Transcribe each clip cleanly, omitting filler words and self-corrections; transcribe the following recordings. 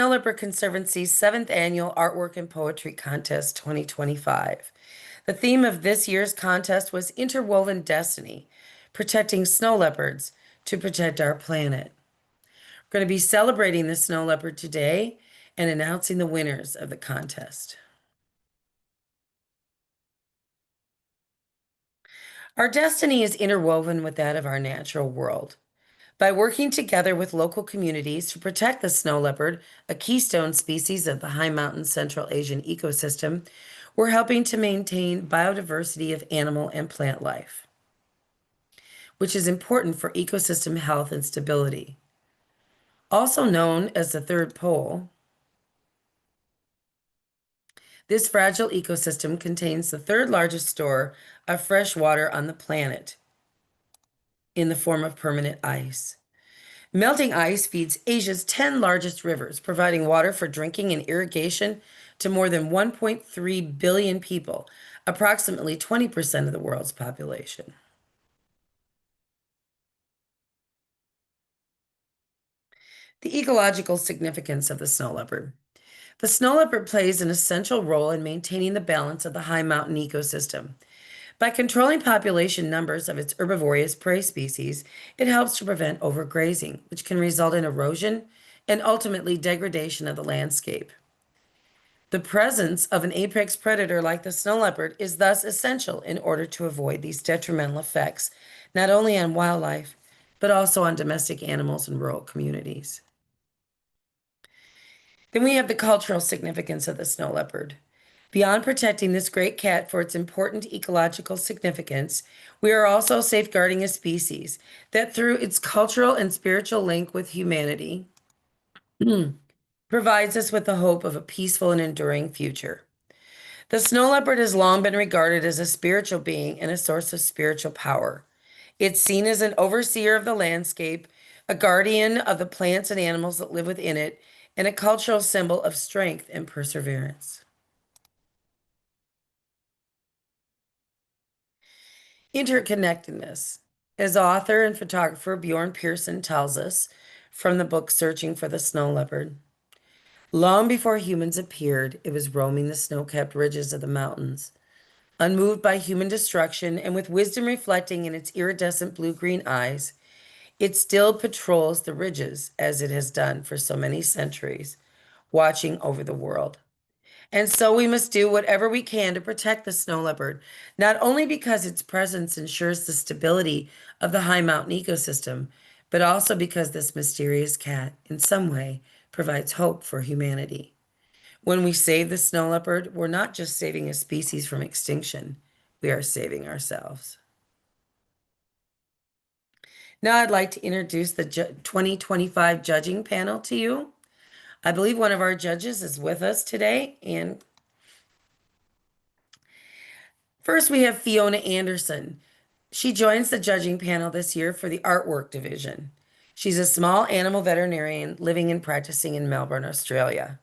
Snow Leopard Conservancy's 7th Annual Artwork and Poetry Contest 2025. The theme of this year's contest was Interwoven Destiny, protecting snow leopards to protect our planet. We're going to be celebrating the snow leopard today and announcing the winners of the contest. Our destiny is interwoven with that of our natural world. By working together with local communities to protect the snow leopard, a keystone species of the high mountain Central Asian ecosystem, we're helping to maintain biodiversity of animal and plant life, which is important for ecosystem health and stability. Also known as the third pole, this fragile ecosystem contains the third largest store of fresh water on the planet in the form of permanent ice. Melting ice feeds Asia's 10 largest rivers, providing water for drinking and irrigation to more than 1.3 billion people, approximately 20% of the world's population. The ecological significance of the snow leopard. The snow leopard plays an essential role in maintaining the balance of the high mountain ecosystem. By controlling population numbers of its herbivorous prey species, it helps to prevent overgrazing, which can result in erosion and ultimately degradation of the landscape. The presence of an apex predator like the snow leopard is thus essential in order to avoid these detrimental effects, not only on wildlife, but also on domestic animals in rural communities. Then we have the cultural significance of the snow leopard. Beyond protecting this great cat for its important ecological significance, we are also safeguarding a species that, through its cultural and spiritual link with humanity, provides us with the hope of a peaceful and enduring future. The snow leopard has long been regarded as a spiritual being and a source of spiritual power. It's seen as an overseer of the landscape, a guardian of the plants and animals that live within it, and a cultural symbol of strength and perseverance. Interconnectedness. As author and photographer Bjorn Pearson tells us from the book Searching for the Snow Leopard, long before humans appeared, it was roaming the snow-capped ridges of the mountains. Unmoved by human destruction and with wisdom reflecting in its iridescent blue-green eyes, it still patrols the ridges as it has done for so many centuries, watching over the world. And so we must do whatever we can to protect the snow leopard, not only because its presence ensures the stability of the high mountain ecosystem, but also because this mysterious cat, in some way, provides hope for humanity. When we save the snow leopard, we're not just saving a species from extinction, we are saving ourselves. Now I'd like to introduce the 2025 judging panel to you. I believe one of our judges is with us today, and first we have Fiona Anderson. She joins the judging panel this year for the artwork division. She's a small animal veterinarian living and practicing in Melbourne, Australia.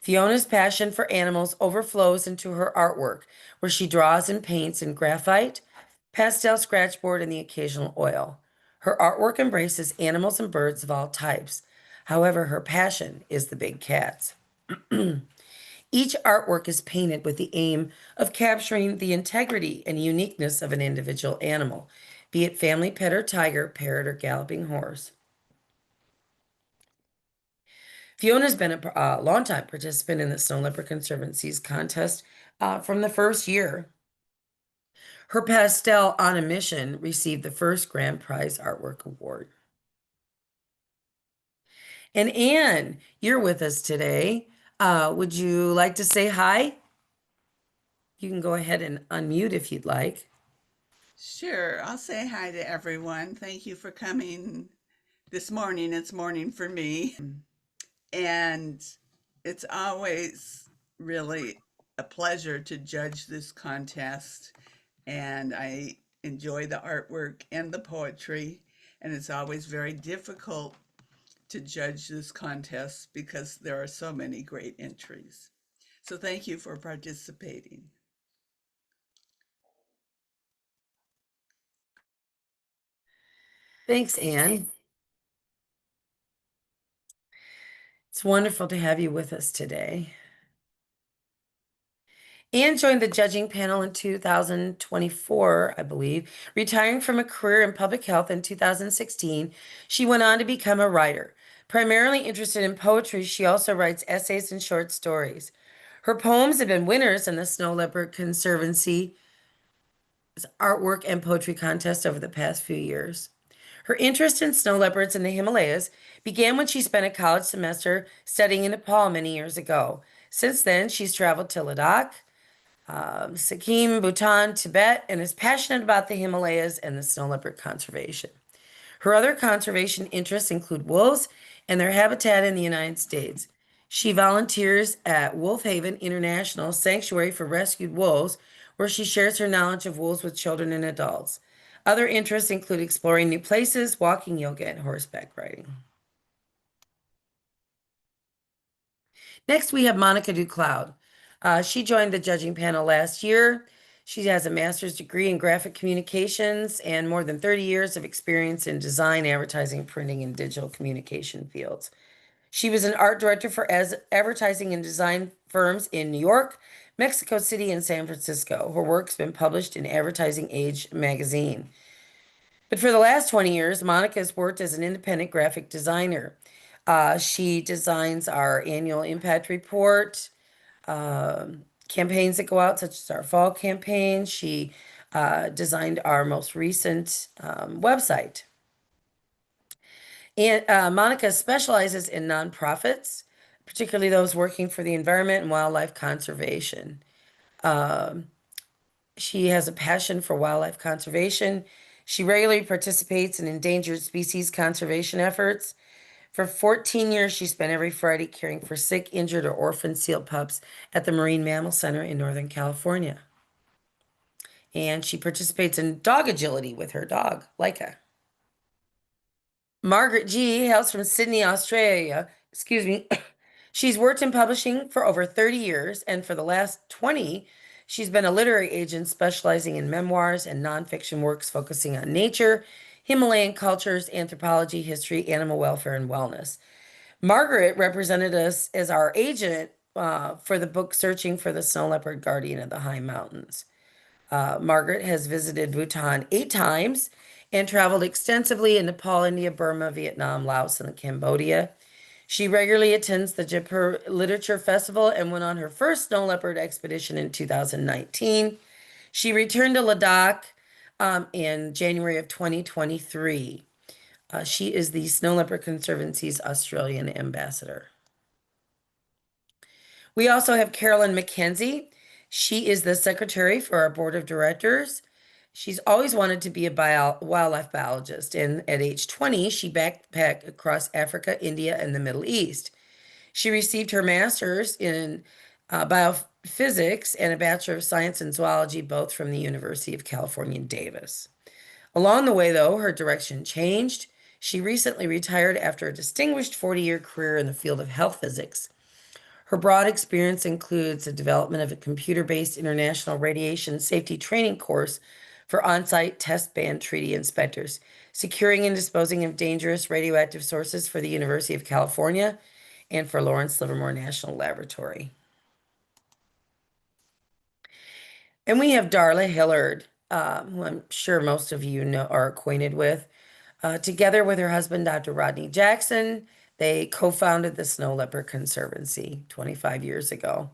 Fiona's passion for animals overflows into her artwork, where she draws and paints in graphite, pastel scratchboard, and the occasional oil. Her artwork embraces animals and birds of all types. However, her passion is the big cats. Each artwork is painted with the aim of capturing the integrity and uniqueness of an individual animal, be it family pet or tiger, parrot, or galloping horse. Fiona's been a longtime participant in the Snow Leopard Conservancy's contest from the first year. Her pastel On a Mission received the first grand prize artwork award. And Anne, you're with us today. Would you like to say hi? You can go ahead and unmute if you'd like. Sure, I'll say hi to everyone. Thank you for coming this morning. It's morning for me. And it's always really a pleasure to judge this contest. And I enjoy the artwork and the poetry. And it's always very difficult to judge this contest because there are so many great entries. So thank you for participating. Thanks, Anne. It's wonderful to have you with us today. Anne joined the judging panel in 2024, I believe. Retiring from a career in public health in 2016, she went on to become a writer. Primarily interested in poetry, she also writes essays and short stories. Her poems have been winners in the Snow Leopard Conservancy artwork and poetry contest over the past few years. Her interest in snow leopards in the Himalayas began when she spent a college semester studying in Nepal many years ago. Since then, she's traveled to Ladakh, Sikkim, Bhutan, Tibet, and is passionate about the Himalayas and the snow leopard conservation. Her other conservation interests include wolves and their habitat in the United States. She volunteers at Wolf Haven International Sanctuary for Rescued Wolves, where she shares her knowledge of wolves with children and adults. Other interests include exploring new places, walking, yoga, and horseback riding. Next, we have Monica Ducloud. She joined the judging panel last year. She has a master's degree in graphic communications and more than 30 years of experience in design, advertising, printing, and digital communication fields. She was an art director for advertising and design firms in New York, Mexico City, and San Francisco. Her work's been published in Advertising Age magazine. But for the last 20 years, Monica has worked as an independent graphic designer. She designs our annual impact report, campaigns that go out, such as our fall campaign. She designed our most recent website. And Monica specializes in nonprofits, particularly those working for the environment and wildlife conservation. She has a passion for wildlife conservation. She regularly participates in endangered species conservation efforts. For 14 years, she spent every Friday caring for sick, injured, or orphan seal pups at the Marine Mammal Center in Northern California. And she participates in dog agility with her dog, Leica. Margaret G. hails from Sydney, Australia. Excuse me. She's worked in publishing for over 30 years, and for the last 20, she's been a literary agent specializing in memoirs and nonfiction works focusing on nature, Himalayan cultures, anthropology, history, animal welfare, and wellness. Margaret represented us as our agent for the book Searching for the Snow Leopard Guardian of the High Mountains. Margaret has visited Bhutan 8 times and traveled extensively in Nepal, India, Burma, Vietnam, Laos, and Cambodia. She regularly attends the Jaipur Literature Festival and went on her first snow leopard expedition in 2019. She returned to Ladakh in January of 2023. She is the Snow Leopard Conservancy's Australian ambassador. We also have Carolyn McKenzie. She is the secretary for our board of directors. She's always wanted to be a wildlife biologist, and at age 20, she backpacked across Africa, India, and the Middle East. She received her master's in biophysics and a Bachelor of Science in Zoology, both from the University of California, Davis. Along the way, though, her direction changed. She recently retired after a distinguished 40-year career in the field of health physics. Her broad experience includes the development of a computer-based international radiation safety training course for on-site test ban treaty inspectors, securing and disposing of dangerous radioactive sources for the University of California and for Lawrence Livermore National Laboratory. And we have Darla Hillard, who I'm sure most of you know are acquainted with. Together with her husband, Dr. Rodney Jackson, they co-founded the Snow Leopard Conservancy 25 years ago.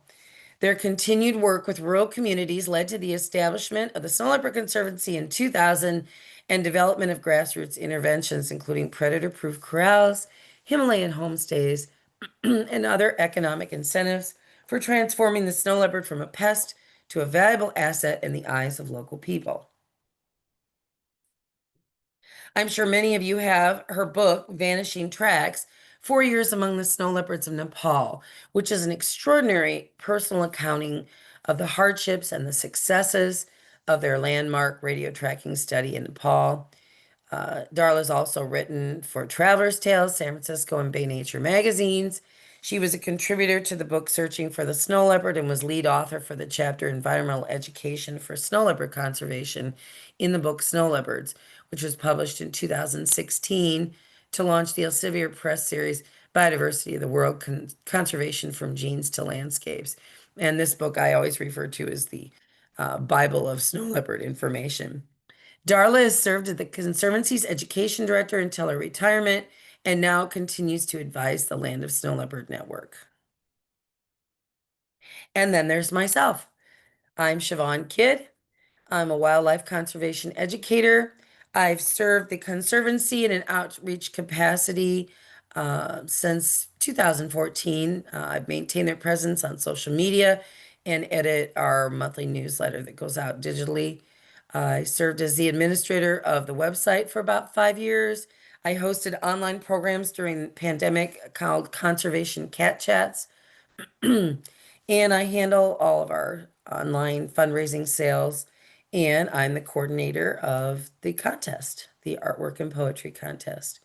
Their continued work with rural communities led to the establishment of the Snow Leopard Conservancy in 2000 and development of grassroots interventions, including predator-proof corrals, Himalayan homestays, and other economic incentives for transforming the snow leopard from a pest to a valuable asset in the eyes of local people. I'm sure many of you have her book, Vanishing Tracks, 4 Years Among the Snow Leopards of Nepal, which is an extraordinary personal accounting of the hardships and the successes of their landmark radio tracking study in Nepal. Darla's also written for Traveler's Tales, San Francisco, and Bay Nature magazines. She was a contributor to the book Searching for the Snow Leopard and was lead author for the chapter Environmental Education for Snow Leopard Conservation in the book Snow Leopards, which was published in 2016 to launch the Elsevier Press series Biodiversity of the World, Conservation from Genes to Landscapes. And this book I always refer to as the Bible of snow leopard information. Darla has served as the Conservancy's education director until her retirement and now continues to advise the Land of Snow Leopard Network. And then there's myself. I'm Siobhan Kidd. I'm a wildlife conservation educator. I've served the Conservancy in an outreach capacity since 2014. I've maintained their presence on social media and edit our monthly newsletter that goes out digitally. I served as the administrator of the website for about 5 years. I hosted online programs during the pandemic called Conservation Cat Chats. And I handle all of our online fundraising sales. And I'm the coordinator of the contest, the artwork and poetry contest.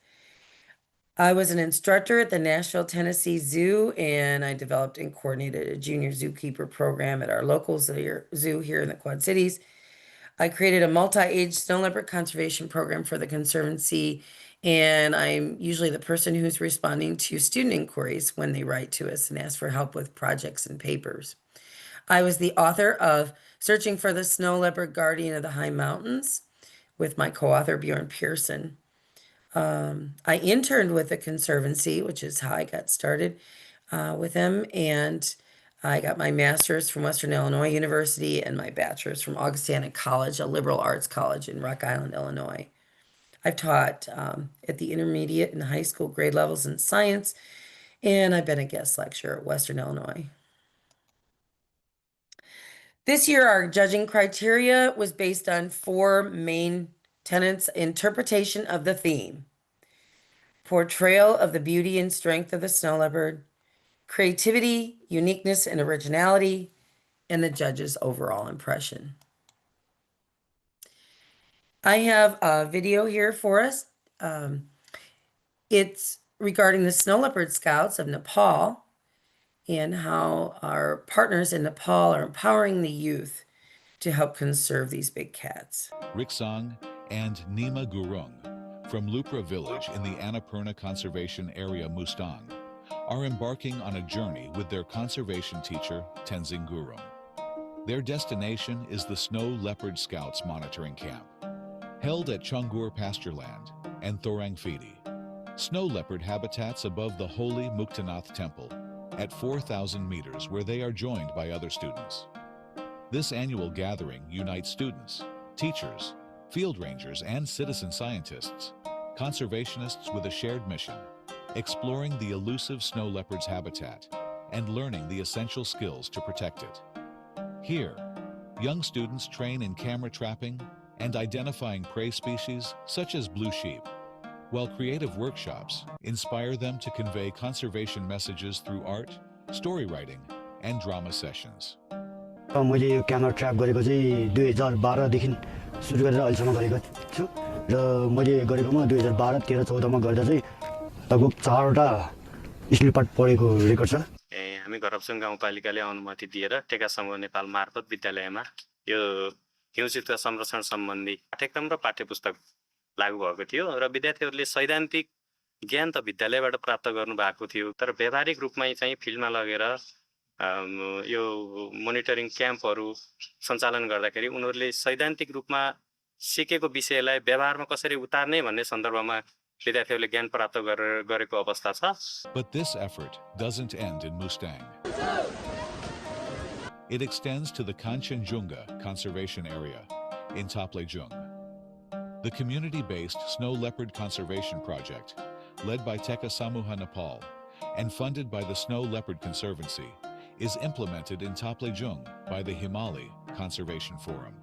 I was an instructor at the Nashville, Tennessee Zoo, and I developed and coordinated a junior zookeeper program at our local zoo here in the Quad Cities. I created a multi-age snow leopard conservation program for the Conservancy, and I'm usually the person who's responding to student inquiries when they write to us and ask for help with projects and papers. I was the author of Searching for the Snow Leopard Guardian of the High Mountains with my co-author Bjorn Pearson. I interned with the Conservancy, which is how I got started with them, and I got my master's from Western Illinois University and my bachelor's from Augustana College, a liberal arts college in Rock Island, Illinois. I've taught at the intermediate and high school grade levels in science, and I've been a guest lecturer at Western Illinois. This year, our judging criteria was based on 4 main tenets: interpretation of the theme, portrayal of the beauty and strength of the snow leopard, creativity, uniqueness, and originality, and the judge's overall impression. I have a video here for us. It's regarding the Snow Leopard Scouts of Nepal and how our partners in Nepal are empowering the youth to help conserve these big cats. Riksong and Nima Gurung from Lupra village in the Annapurna Conservation Area Mustang are embarking on a journey with their conservation teacher, Tenzing Gurung. Their destination is the Snow Leopard Scouts Monitoring Camp, held at Chongur Pastureland and Thorangfidi, snow leopard habitats above the holy Muktanath Temple at 4,000 meters, where they are joined by other students. This annual gathering unites students, teachers, field rangers, and citizen scientists, conservationists with a shared mission, exploring the elusive snow leopard's habitat and learning the essential skills to protect it. Here, young students train in camera trapping and identifying prey species such as blue sheep, while creative workshops inspire them to convey conservation messages through art, story writing, and drama sessions. मैले यो camera trap गरेको चाहिँ 2012 देखि सुरु गरेर अहिलेसम्म गरेको छु र मैले गरेकोमा 2012, 13, 14 मा गर्दा चाहिँ लगभग 4 वटा स्नो लेपर्ड परेको रेकर्ड छ। हामी घरपसङ गाउँपालिकाले अनुमति दिएर टेका समूह नेपाल मार्फत विद्यालयमा यो हिउँचितका संरक्षण सम्बन्धी पाठ्यक्रम र पाठ्यपुस्तक लागू भएको थियो र विद्यार्थीहरूले सैद्धान्तिक ज्ञान त विद्यालयबाट प्राप्त गर्नु भएको थियो, तर व्यावहारिक रूपमा चाहिँ फिल्डमा लगेर यो मोनिटरिङ क्याम्पहरू सञ्चालन गर्दाखेरि उनीहरूले सैद्धान्तिक रूपमा सिकेको विषयलाई व्यवहारमा कसरी उतार्ने भन्ने सन्दर्भमा विद्यार्थीहरूले ज्ञान प्राप्त गरेको अवस्था छ। But this effort doesn't end in Mustang. It extends to the Kanchenjunga Conservation Area in Taplejung. The community-based Snow Leopard Conservation Project, led by Teka Samuha Nepal and funded by the Snow Leopard Conservancy, is implemented in Taplejung by the Himali Conservation Forum.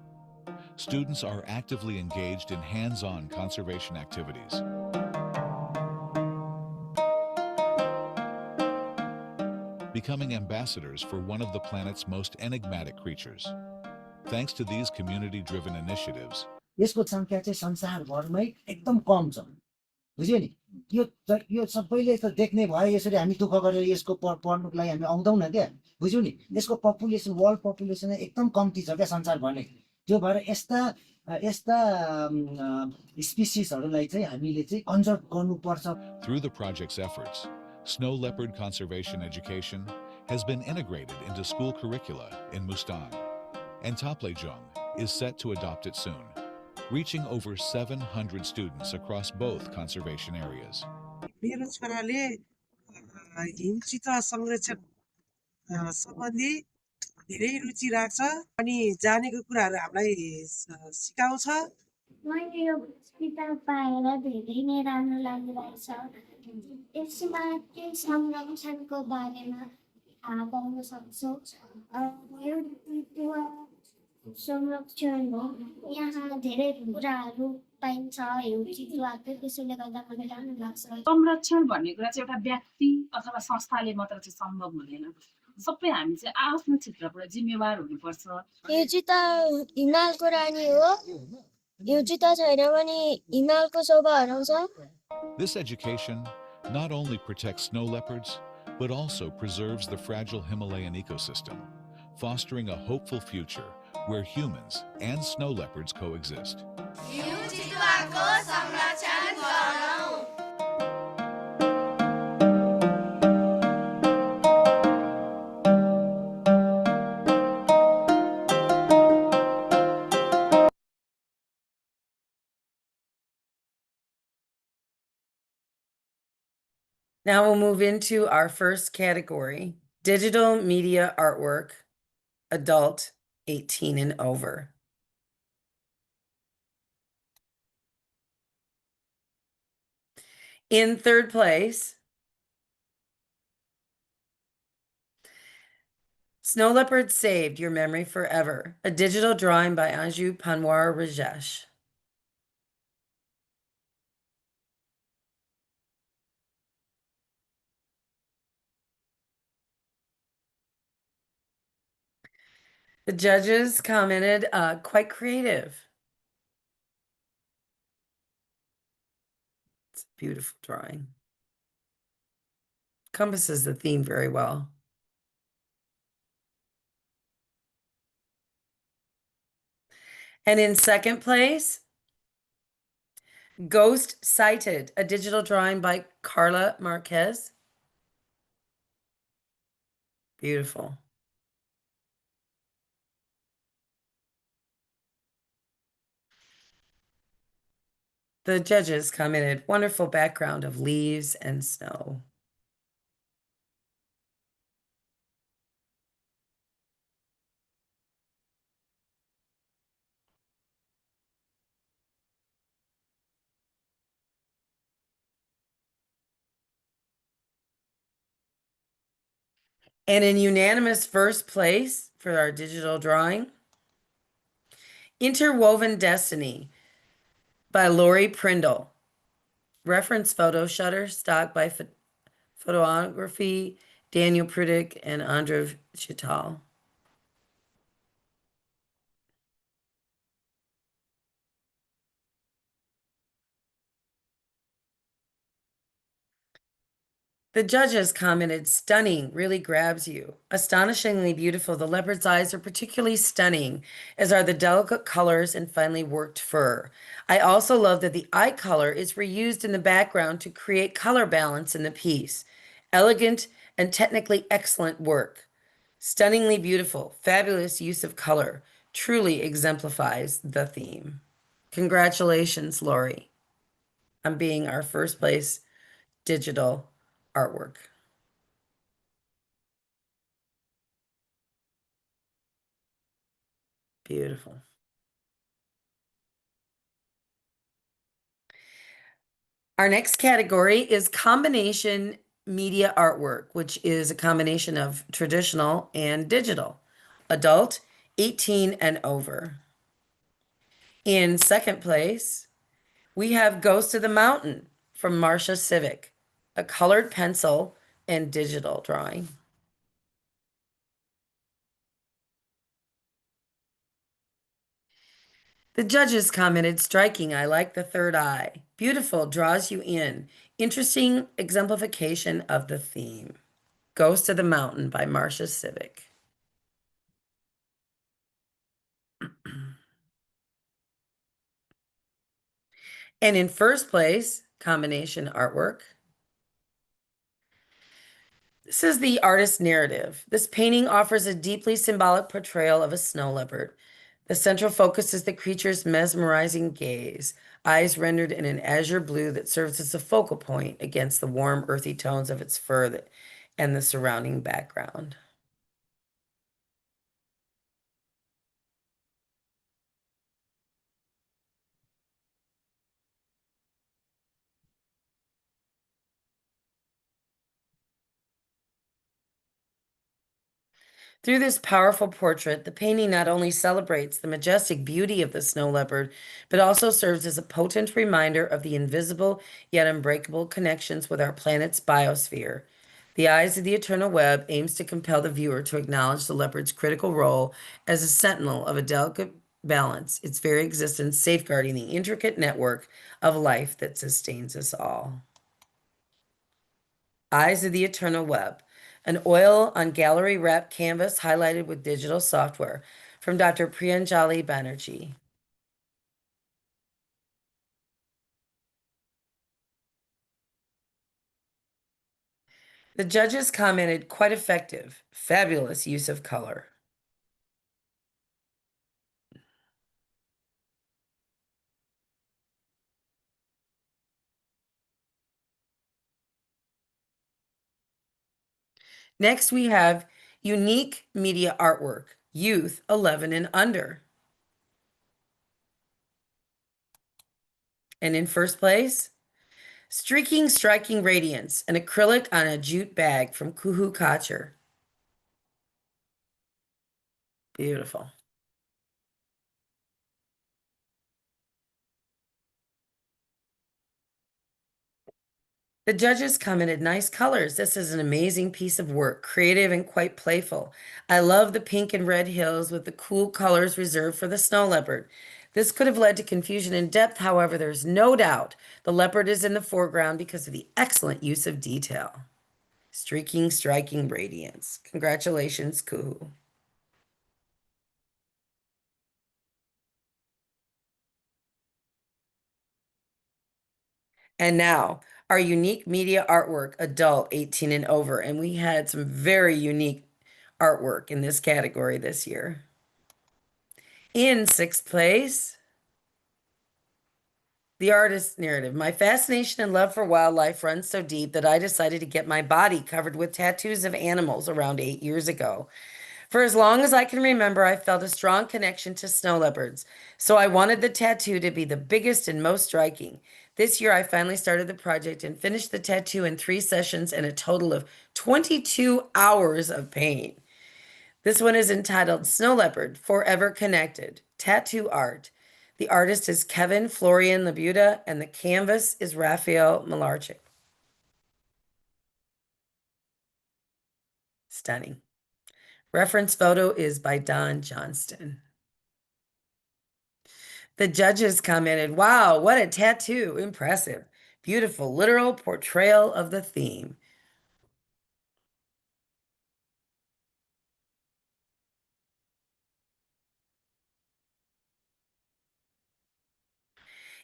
Students are actively engaged in hands-on conservation activities. Becoming ambassadors for one of the planet's most enigmatic creatures. Thanks to these community-driven initiatives, यसको संख्या चाहिँ संसारभरमै एकदम कम छ, बुझ्यो नि। यो सबैले त देख्ने भए यसरी हामी दुःख गरेर यसको पढ्नुको लागि हामी आउँदैनौँ न क्या, बुझ्यो नि। यसको पपुलेसन, वर्ल्ड पपुलेसन एकदम कम्ती छ क्या संसारभरमै। त्यो भएर यस्ता स्पिसिसहरूलाई चाहिँ हामीले चाहिँ कन्जर्भ गर्नुपर्छ। through the project's efforts, Snow leopard conservation education has been integrated into school curricula in Mustang, and Taplejung is set to adopt it soon, reaching over 700 students across both conservation areas. मेरो छोराले हिमचित्र संरक्षण सम्बन्धी धेरै रुचि राख्छ अनि जानेको कुराहरू हामीलाई सिकाउँछ। मैले यो किताब पाएर धेरै नै राम्रो लागिरहेछ। यसमा के संरक्षणको बारेमा थाहा पाउन सक्छु। यो चितुवा संरक्षण हो। यहाँ धेरै कुराहरू पाइन्छ हिउँ चितुवाको, त्यसैले गर्दा मलाई राम्रो लाग्छ। संरक्षण भन्ने कुरा चाहिँ एउटा व्यक्ति अथवा संस्थाले मात्र चाहिँ सम्भव हुँदैन। सबै हामी चाहिँ आफ्नो क्षेत्रबाट जिम्मेवार हुनुपर्छ। यो चिता हिमालको रानी हो। यो चिता छैन भने हिमालको शोभा हराउँछ। This education not only protects snow leopards, but also preserves the fragile Himalayan ecosystem, fostering a hopeful future where humans and snow leopards coexist. Now we'll move into our first category, digital media artwork, adult 18 and over. In third place, Snow Leopard Saved Your Memory Forever, a digital drawing by Anju Panwar Rajesh. The judges commented, quite creative. It's a beautiful drawing. Encompasses the theme very well. And in second place, Ghost Sighted, a digital drawing by Carla Marquez. Beautiful. The judges commented, wonderful background of leaves and snow. And in unanimous first place for our digital drawing, Interwoven Destiny by Lori Prindle. Reference photo, Shutter, stock by Photography, Daniel Prudzik and Andrew Chital. The judges commented, stunning, really grabs you. Astonishingly beautiful. The leopard's eyes are particularly stunning, as are the delicate colors and finely worked fur. I also love that the eye color is reused in the background to create color balance in the piece. Elegant and technically excellent work. Stunningly beautiful, fabulous use of color. Truly exemplifies the theme. Congratulations, Lori, on being our first place digital artwork. Beautiful. Our next category is combination media artwork, which is a combination of traditional and digital, adult 18 and over. In second place, we have Ghost of the Mountain from Marcia Civic, a colored pencil and digital drawing. The judges commented, striking, I like the third eye. Beautiful, draws you in. Interesting exemplification of the theme. Ghost of the Mountain by Marcia Civic. And in first place, combination artwork, This is the artist's narrative. This painting offers a deeply symbolic portrayal of a snow leopard. The central focus is the creature's mesmerizing gaze, eyes rendered in an azure blue that serves as a focal point against the warm, earthy tones of its fur and the surrounding background. Through this powerful portrait, the painting not only celebrates the majestic beauty of the snow leopard, but also serves as a potent reminder of the invisible yet unbreakable connections with our planet's biosphere. The Eyes of the Eternal Web aims to compel the viewer to acknowledge the leopard's critical role as a sentinel of a delicate balance, its very existence safeguarding the intricate network of life that sustains us all. Eyes of the Eternal Web, an oil on gallery wrapped canvas highlighted with digital software from Dr. Priyanjali Banerjee. The judges commented, quite effective, fabulous use of color. Next, we have unique media artwork, youth 11 and under. And in first place, Streaking Striking Radiance, an acrylic on a jute bag from Kuhu Kacher. Beautiful. The judges commented, nice colors. This is an amazing piece of work, creative and quite playful. I love the pink and red hills with the cool colors reserved for the snow leopard. This could have led to confusion in depth, however, there's no doubt the leopard is in the foreground because of the excellent use of detail. Streaking, striking radiance. Congratulations, Kuhu. And now, our unique media artwork, adult 18 and over. And we had some very unique artwork in this category this year. In sixth place, the artist's narrative. My fascination and love for wildlife runs so deep that I decided to get my body covered with tattoos of animals around 8 years ago. For as long as I can remember, I felt a strong connection to snow leopards, so I wanted the tattoo to be the biggest and most striking. This year, I finally started the project and finished the tattoo in 3 sessions and a total of 22 hours of paint. This one is entitled Snow Leopard, Forever Connected, Tattoo Art. The artist is Kevin Florian Labuda, and the canvas is Raphael Malarchik. Stunning. Reference photo is by Don Johnston. The judges commented, wow, what a tattoo. Impressive. Beautiful, literal portrayal of the theme.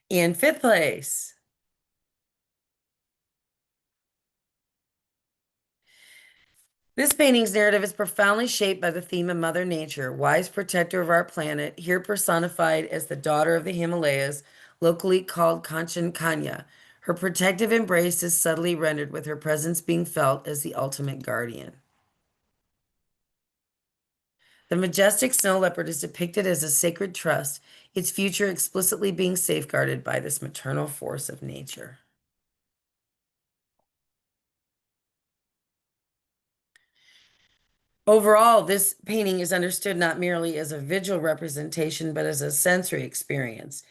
In fifth place, this painting's narrative is profoundly shaped by the theme of Mother Nature, wise protector of our planet, here personified as the daughter of the Himalayas, locally called Kanchan Kanya. Her protective embrace is subtly rendered with her presence being felt as the ultimate guardian. The majestic snow leopard is depicted as a sacred trust, its future explicitly being safeguarded by this maternal force of nature. Overall, this painting is understood not merely as a visual representation, but as a sensory experience.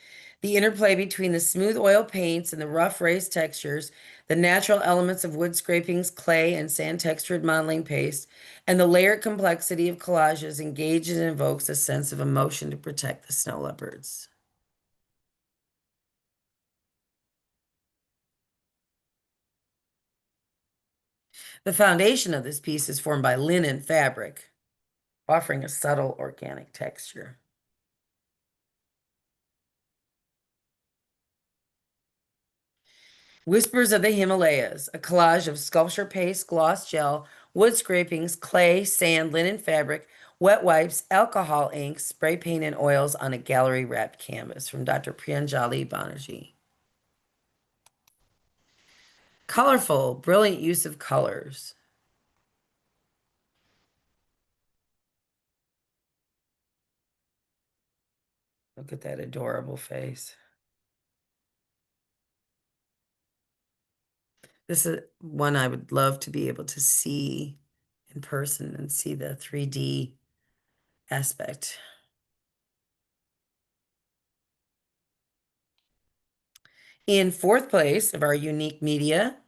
The interplay between the smooth oil paints and the rough raised textures, the natural elements of wood scrapings, clay, and sand-textured modeling paste, and the layered complexity of collages engages and evokes a sense of emotion to protect the snow leopards. The foundation of this piece is formed by linen fabric, offering a subtle organic texture. Whispers of the Himalayas, a collage of sculpture paste, gloss gel, wood scrapings, clay, sand, linen fabric, wet wipes, alcohol inks, spray paint, and oils on a gallery wrapped canvas from Dr. Priyanjali Banerjee. Colorful, brilliant use of colors. Look at that adorable face. This is one I would love to be able to see in person and see the 3D aspect. In fourth place of our unique media,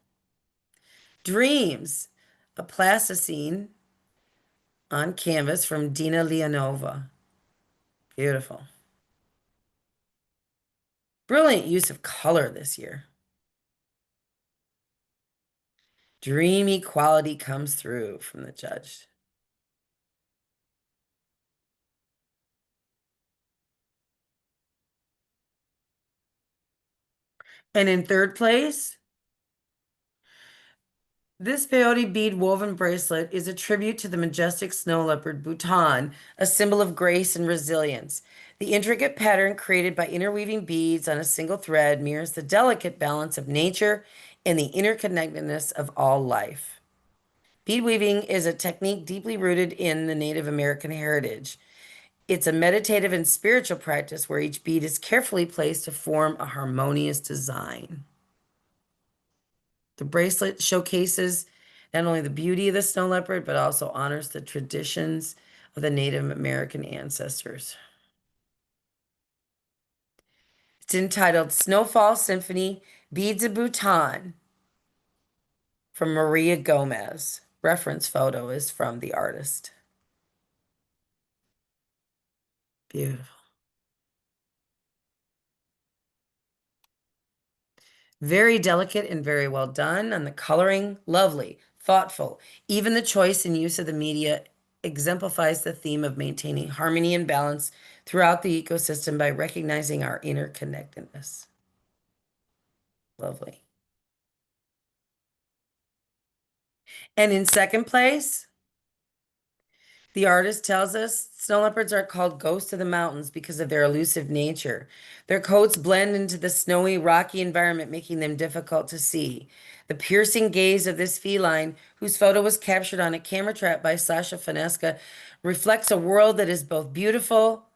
Dreams, a plasticine on canvas from Dina Leonova. Beautiful. Brilliant use of color this year. Dreamy quality comes through from the judge. And in third place, this peyote bead woven bracelet is a tribute to the majestic snow leopard Bhutan, a symbol of grace and resilience. The intricate pattern created by interweaving beads on a single thread mirrors the delicate balance of nature and the interconnectedness of all life. Bead weaving is a technique deeply rooted in the Native American heritage. It's a meditative and spiritual practice where each bead is carefully placed to form a harmonious design. The bracelet showcases not only the beauty of the snow leopard, but also honors the traditions of the Native American ancestors. It's entitled Snowfall Symphony, Beads of Bhutan from Maria Gomez. Reference photo is from the artist. Beautiful. Very delicate and very well done on the coloring. Lovely, thoughtful. Even the choice and use of the media exemplifies the theme of maintaining harmony and balance throughout the ecosystem by recognizing our interconnectedness. Lovely. And in second place, the artist tells us snow leopards are called ghosts of the mountains because of their elusive nature. Their coats blend into the snowy, rocky environment, making them difficult to see. The piercing gaze of this feline, whose photo was captured on a camera trap by Sasha Fonseca, reflects a world that is both beautiful,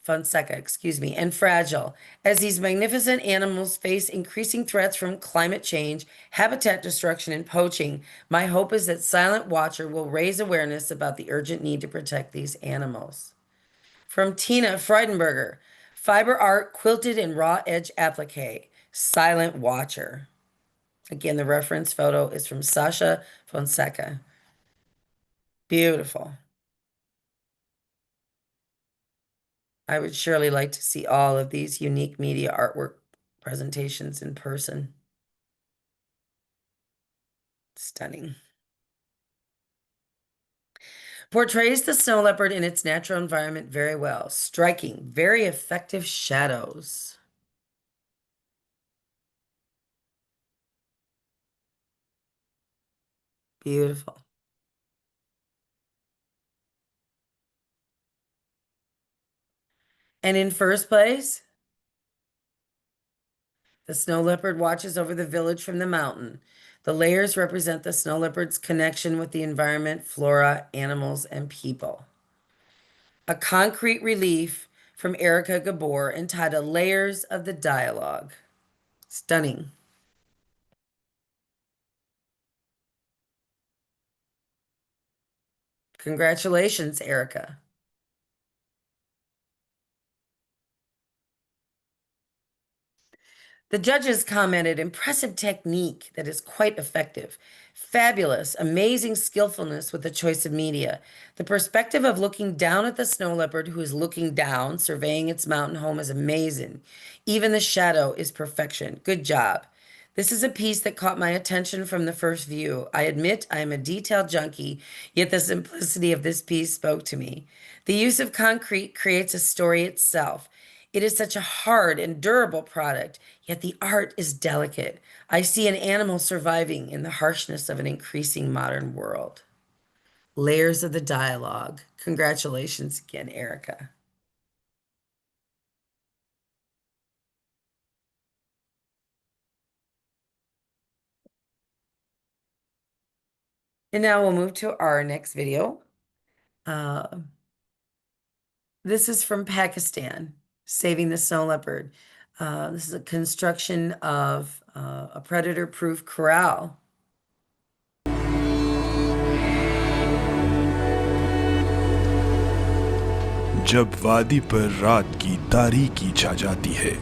and fragile. As these magnificent animals face increasing threats from climate change, habitat destruction, and poaching, my hope is that Silent Watcher will raise awareness about the urgent need to protect these animals. From Tina Freudenberger, Fiber Art Quilted and Raw Edge Applique, Silent Watcher. Again, the reference photo is from Sasha Fonseca. Beautiful. I would surely like to see all of these unique media artwork presentations in person. Stunning. Portrays the snow leopard in its natural environment very well. Striking, very effective shadows. Beautiful. And in first place, the snow leopard watches over the village from the mountain. The layers represent the snow leopard's connection with the environment, flora, animals, and people. A concrete relief from Erica Gabor entitled Layers of the Dialogue. Stunning. Congratulations, Erica. The judges commented, impressive technique that is quite effective. Fabulous, amazing skillfulness with the choice of media. The perspective of looking down at the snow leopard who is looking down, surveying its mountain home is amazing. Even the shadow is perfection. Good job. This is a piece that caught my attention from the first view. I admit I am a detail junkie, yet the simplicity of this piece spoke to me. The use of concrete creates a story itself. It is such a hard and durable product, yet the art is delicate. I see an animal surviving in the harshness of an increasing modern world. Layers of the dialogue. Congratulations again, Erica. And now we'll move to our next video. This is from Pakistan, Saving the Snow Leopard. This is a construction of a predator-proof corral. जब वादी पर रात की तारीकी छा जाती है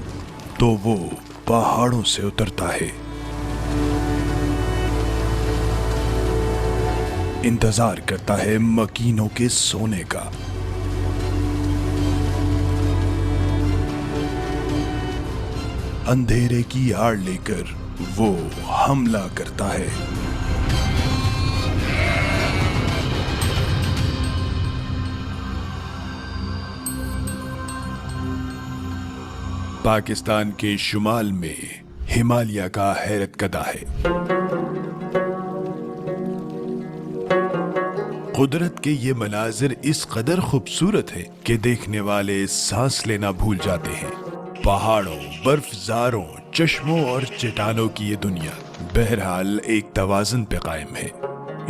तो वो पहाड़ों से उतरता है। इंतजार करता है मकीनों के सोने का। अंधेरे की आड़ लेकर वो हमला करता है। पाकिस्तान के शुमाल में हिमालय का हैरत कदा है। कुदरत के ये मनाजिर इस कदर खूबसूरत है कि देखने वाले सांस लेना भूल जाते हैं। पहाड़ों, बर्फज़ारों, चश्मों और चट्टानों की ये दुनिया बहरहाल एक तवाज़ुन पे कायम है।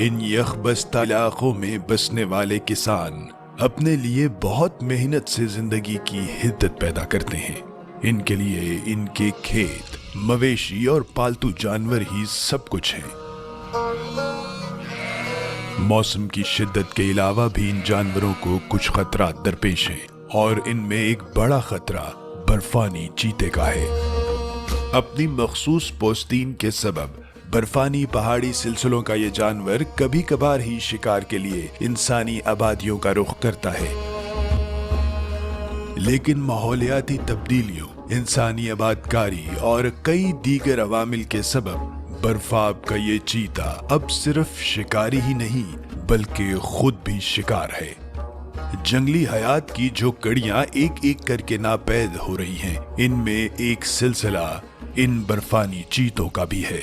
इन यखबस्ता इलाकों में बसने वाले किसान अपने लिए बहुत मेहनत से जिंदगी की हिद्दत पैदा करते हैं। इनके लिए इनके खेत, मवेशी और पालतू जानवर ही सब कुछ हैं। मौसम की शिद्दत के अलावा भी इन जानवरों को कुछ खतरा दरपेश हैं और इनमें एक बड़ा खतरा बर्फानी चीते का है। अपनी मखसूस पोस्तीन के सबब बर्फानी पहाड़ी सिलसिलों का ये जानवर कभी कभार ही शिकार के लिए इंसानी आबादियों का रुख करता है, लेकिन माहौलियाती तब्दीलियों, इंसानी आबादकारी और कई दीगर अवामिल के सबब बर्फाब का ये चीता अब सिर्फ शिकारी ही नहीं बल्कि खुद भी शिकार है। जंगली हयात की जो कड़ियां एक एक करके नापैद हो रही हैं, इनमें एक सिलसिला इन बर्फानी चीतों का भी है।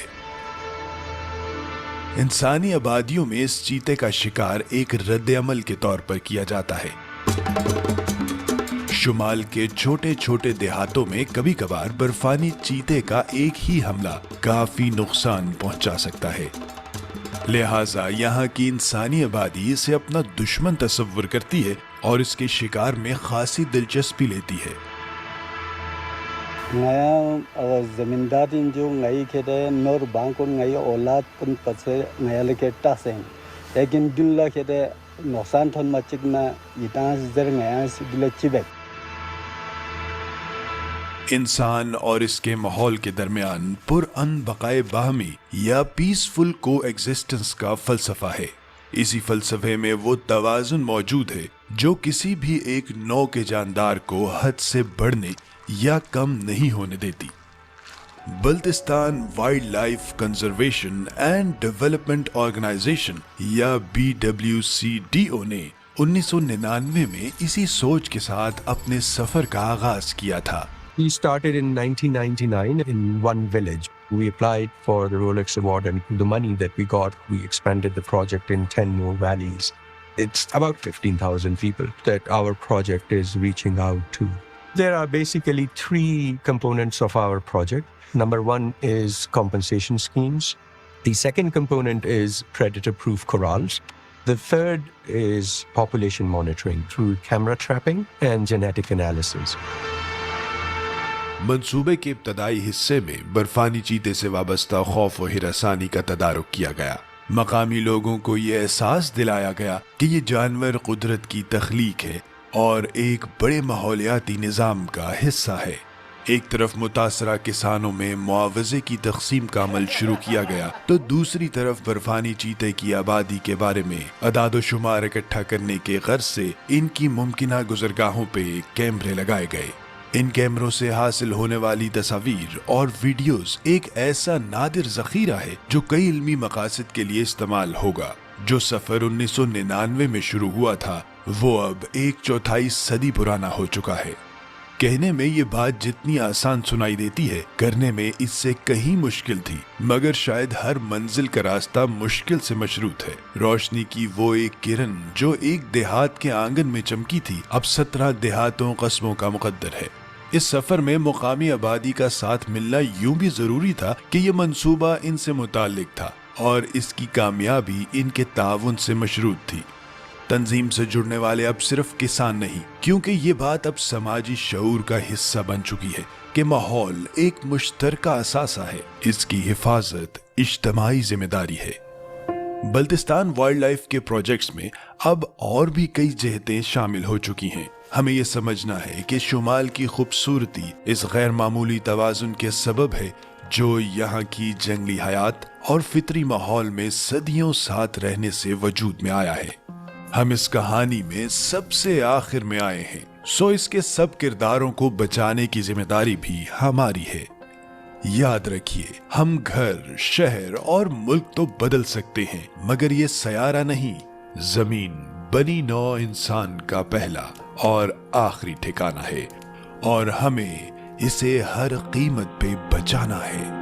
इंसानी आबादियों में इस चीते का शिकार एक रद्द-ए-अमल के तौर पर किया जाता है। शुमाल के छोटे छोटे देहातों में कभी कभार बर्फानी चीते का एक ही हमला काफी नुकसान पहुंचा सकता है। लिहाजा यहाँ की इंसानी आबादी इसे अपना दुश्मन तस्वुर करती है और इसके शिकार में खासी दिलचस्पी लेती है। नया जमींदार जो नई खेते नोर बांको नई औलाद पन पसे नया लेके टासें लेकिन दुल्ला खेते नुकसान थन मचिकना इतांस जर नया दिले चिबे। इंसान और इसके माहौल के दरमियान पुरअन बकाए बाहमी या पीसफुल कोएग्जिस्टेंस का फलसफा है। इसी फलसफे में वो तवाज़ुन मौजूद है जो किसी भी एक नौ के जानदार को हद से बढ़ने या कम नहीं होने देती। Baltistan wildlife conservation and development organisation या BWCDO ने 1999 में इसी सोच के साथ अपने सफर का आगाज किया था। We started in 1999 in one village. We applied for the Rolex Award, and the money that we got, we expanded the project in 10 more valleys. It's about 15,000 people that our project is reaching out to. There are basically three components of our project. Number one is compensation schemes. The second component is predator-proof corrals. The third is population monitoring through camera trapping and genetic analysis. मंसूबे के इब्तदाई हिस्से में बर्फानी चीते से वाबस्ता खौफ और हिरासानी का तदारुक किया गया। मकामी लोगों को ये एहसास दिलाया गया कि ये जानवर कुदरत की तख्लीक है और एक बड़े माहौलियाती निज़ाम का हिस्सा है। एक तरफ मुतासरा किसानों में मुआवजे की तकसीम का अमल शुरू किया गया तो दूसरी तरफ बर्फानी चीते की आबादी के बारे में अदाद शुमार इकट्ठा करने के गर्ज से इनकी मुमकिना गुजरगाहों पे कैमरे लगाए गए। इन कैमरों से हासिल होने वाली तस्वीर और वीडियोस एक ऐसा नादिर ज़ख़ीरा है जो कई इल्मी मकासद के लिए इस्तेमाल होगा। जो सफ़र 1999 में शुरू हुआ था वो अब 1/4 सदी पुराना हो चुका है। कहने में ये बात जितनी आसान सुनाई देती है, करने में इससे कहीं मुश्किल थी। मगर शायद हर मंजिल का रास्ता मुश्किल से मशरूत है। रोशनी की वो एक किरण जो एक देहात के आंगन में चमकी थी, अब 17 देहातों कस्बों का मुकद्दर है। इस सफर में मुकामी आबादी का साथ मिलना यूं भी जरूरी था कि ये मंसूबा इनसे मुताल्लिक था और इसकी कामयाबी इनके ताउन से मशरूत थी। तंजीम से जुड़ने वाले अब सिर्फ किसान नहीं, क्योंकि ये बात अब समाजी शऊर का हिस्सा बन चुकी है कि माहौल एक मुश्तरका असासा है, इसकी हिफाजत इज्तमाई जिम्मेदारी है। बल्तिस्तान वाइल्ड लाइफ के प्रोजेक्ट्स में अब और भी कई जहतें शामिल हो चुकी हैं। हमें यह समझना है कि शुमाल की खूबसूरती इस गैर मामूली तवाजुन के सबब है जो यहाँ की जंगली हयात और फितरी माहौल में सदियों साथ रहने से वजूद में आया है। हम इस कहानी में सबसे आखिर में आए हैं, सो इसके सब किरदारों को बचाने की जिम्मेदारी भी हमारी है। याद रखिए, हम घर, शहर और मुल्क तो बदल सकते हैं, मगर ये सयारा नहीं, जमीन बनी नौ इंसान का पहला और आखिरी ठिकाना है और हमें इसे हर कीमत पे बचाना है।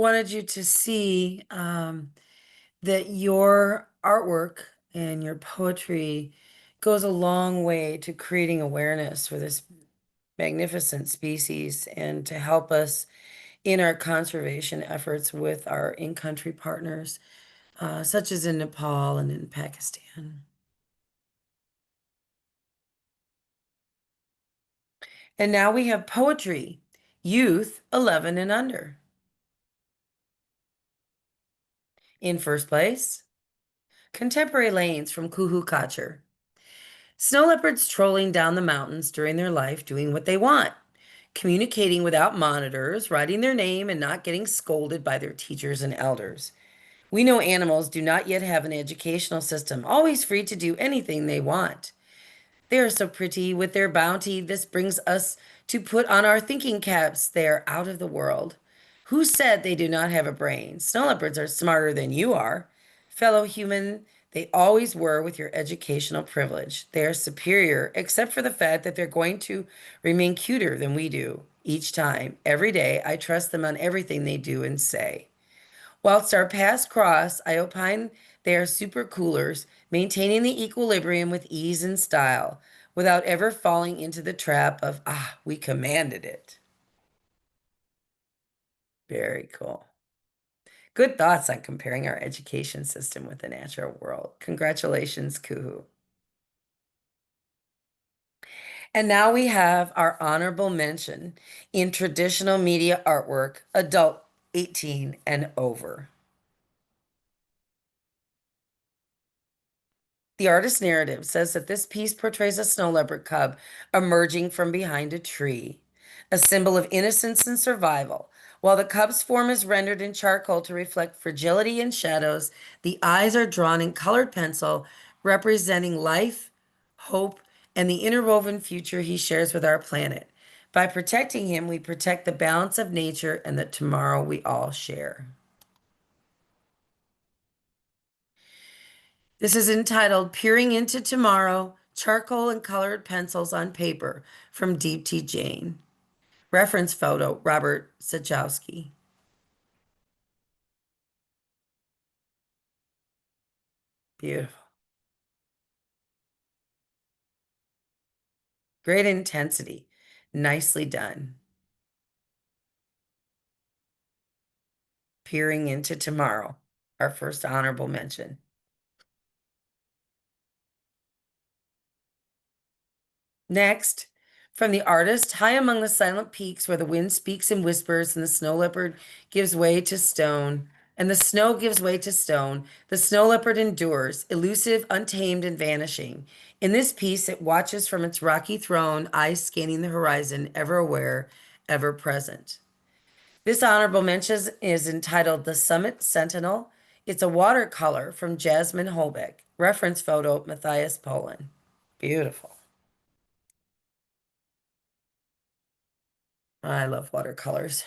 Wanted you to see that your artwork and your poetry goes a long way to creating awareness for this magnificent species and to help us in our conservation efforts with our in-country partners, such as in Nepal and in Pakistan. And now we have poetry, youth 11 and under. In first place, Contemporary Lanes from Kuhu Kacher. Snow leopards trolling down the mountains during their life, doing what they want, communicating without monitors, writing their name, and not getting scolded by their teachers and elders. We know animals do not yet have an educational system, always free to do anything they want. They are so pretty with their bounty. This brings us to put on our thinking caps. They are out of the world. Who said they do not have a brain? Snow leopards are smarter than you are. Fellow human, they always were with your educational privilege. They are superior, except for the fact that they're going to remain cuter than we do each time. Every day, I trust them on everything they do and say. Whilst our paths cross, I opine they are super coolers, maintaining the equilibrium with ease and style, without ever falling into the trap of, we commanded it. Very cool. Good thoughts on comparing our education system with the natural world. Congratulations, Kuhu. And now we have our honorable mention in traditional media artwork, adult 18 and over. The artist's narrative says that this piece portrays a snow leopard cub emerging from behind a tree, a symbol of innocence and survival. While the cub's form is rendered in charcoal to reflect fragility and shadows, the eyes are drawn in colored pencil, representing life, hope, and the interwoven future he shares with our planet. By protecting him, we protect the balance of nature and the tomorrow we all share. This is entitled Peering into Tomorrow, Charcoal and Colored Pencils on Paper from Deep T. Jane. Reference photo, Robert Sajowski. Beautiful. Great intensity. Nicely done. peering into tomorrow. Our first honorable mention. Next, from the artist, high among the silent peaks where the wind speaks and whispers and the snow leopard gives way to stone, and the snow gives way to stone, the snow leopard endures, elusive, untamed, and vanishing. In this piece, it watches from its rocky throne, eyes scanning the horizon, ever aware, ever present. This honorable mention is entitled The Summit Sentinel. It's a watercolor from Jasmine Holbeck. Reference photo, Matthias Poland. Beautiful. I love watercolors.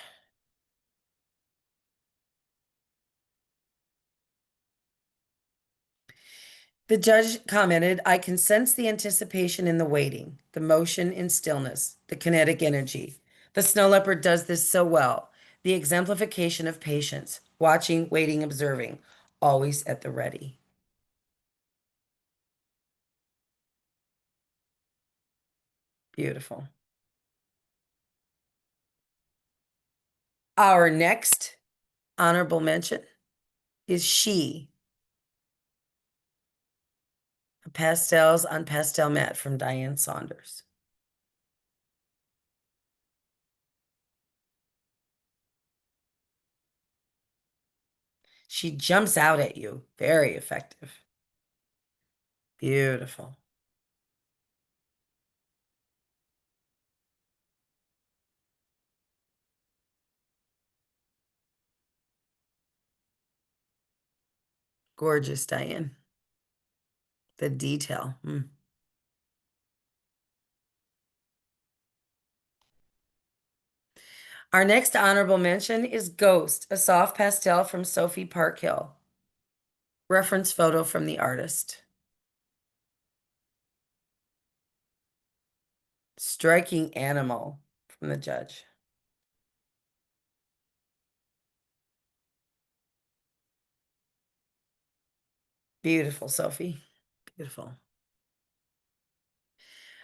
The judge commented, I can sense the anticipation in the waiting, the motion in stillness, the kinetic energy. The snow leopard does this so well. The exemplification of patience, watching, waiting, observing, always at the ready. Beautiful. Our next honorable mention is She. Pastels on Pastel Mat from Diane Saunders. She jumps out at you. Very effective. Beautiful. Gorgeous, Diane. The detail. Our next honorable mention is Ghost, a soft pastel from Sophie Parkhill. Reference photo from the artist. Striking animal from the judge. Beautiful, Sophie. Beautiful.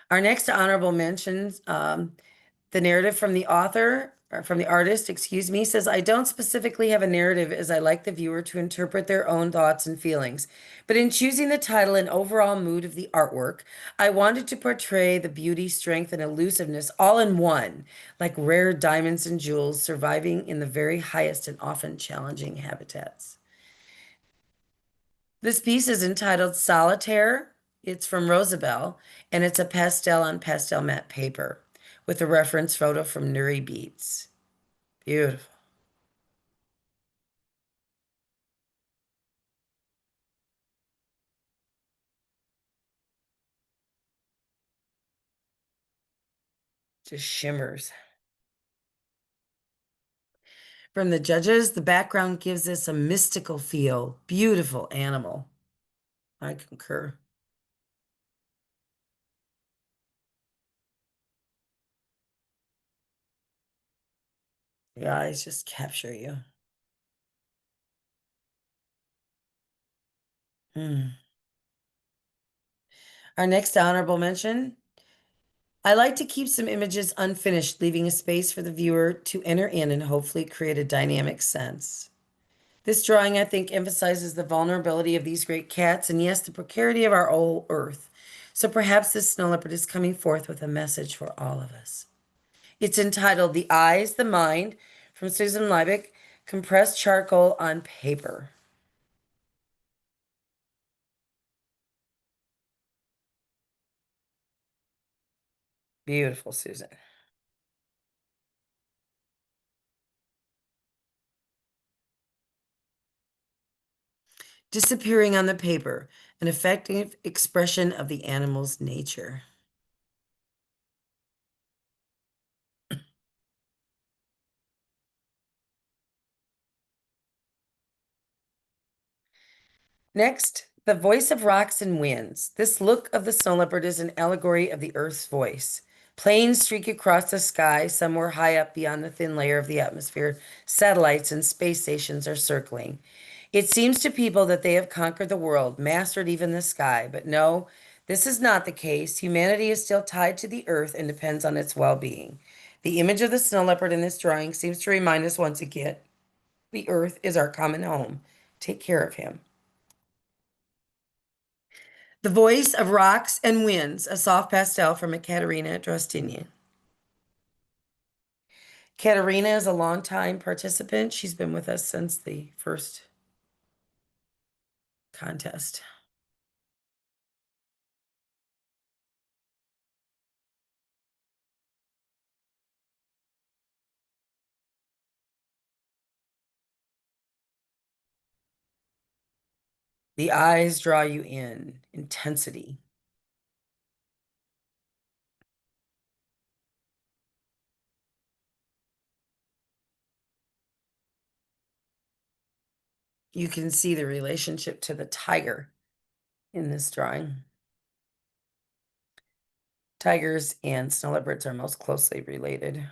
Our next honorable mentions, the narrative from the author, or from the artist, excuse me, says, I don't specifically have a narrative as I like the viewer to interpret their own thoughts and feelings. But in choosing the title and overall mood of the artwork, I wanted to portray the beauty, strength, and elusiveness all in one, like rare diamonds and jewels surviving in the very highest and often challenging habitats. This piece is entitled Solitaire. It's from Rosabelle, and it's a pastel on pastel matte paper with a reference photo from Nuri Beats. Beautiful. Just shimmers. From the judges, the background gives us a mystical feel. Beautiful animal. I concur. The eyes just capture you. Our next honorable mention. I like to keep some images unfinished, leaving a space for the viewer to enter in and hopefully create a dynamic sense. This drawing, I think, emphasizes the vulnerability of these great cats and, yes, the precarity of our old earth. So perhaps this snow leopard is coming forth with a message for all of us. It's entitled The Eyes, the Mind, from Susan Liebig, compressed charcoal on paper. Beautiful, Susan. Disappearing on the paper, an effective expression of the animal's nature. Next, the voice of rocks and winds. This look of the snow leopard is an allegory of the Earth's voice. Planes streak across the sky, somewhere high up beyond the thin layer of the atmosphere. Satellites and space stations are circling. It seems to people that they have conquered the world, mastered even the sky. But no, this is not the case. Humanity is still tied to the earth and depends on its well-being. The image of the snow leopard in this drawing seems to remind us once again The earth is our common home. Take care of him. The Voice of Rocks and Winds, a soft pastel from Ekaterina Drostinian. Katerina is a longtime participant. She's been with us since the first contest. The eyes draw you in, intensity. You can see the relationship to the tiger in this drawing. Tigers and snow leopards are most closely related.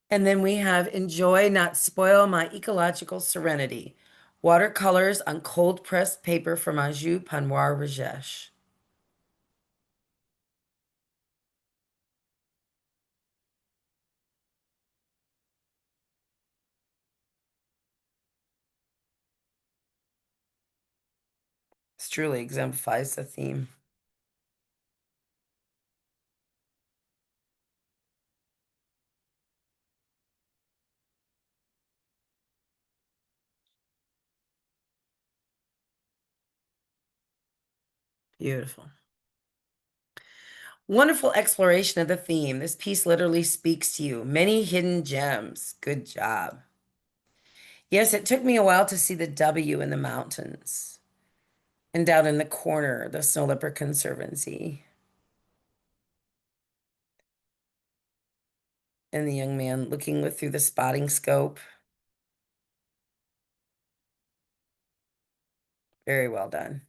And then we have Enjoy, Not Spoil My Ecological Serenity. Watercolors on cold pressed paper from Anjou Panwar Rajesh. This truly exemplifies the theme. Beautiful. Wonderful exploration of the theme. This piece literally speaks to you. Many hidden gems. Good job. Yes, it took me a while to see the W in the mountains. And down in the corner, the Snow Leopard Conservancy. And the young man looking through the spotting scope. Very well done.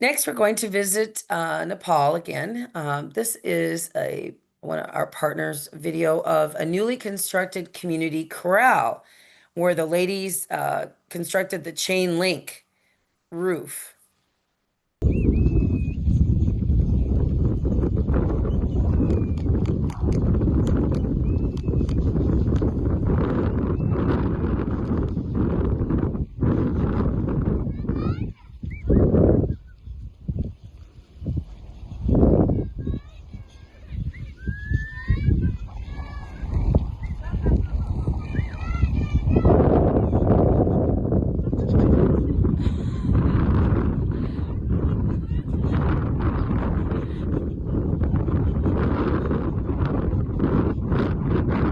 Next, we're going to visit Nepal again. This is one of our partners' video of a newly constructed community corral where the ladies constructed the chain link roof.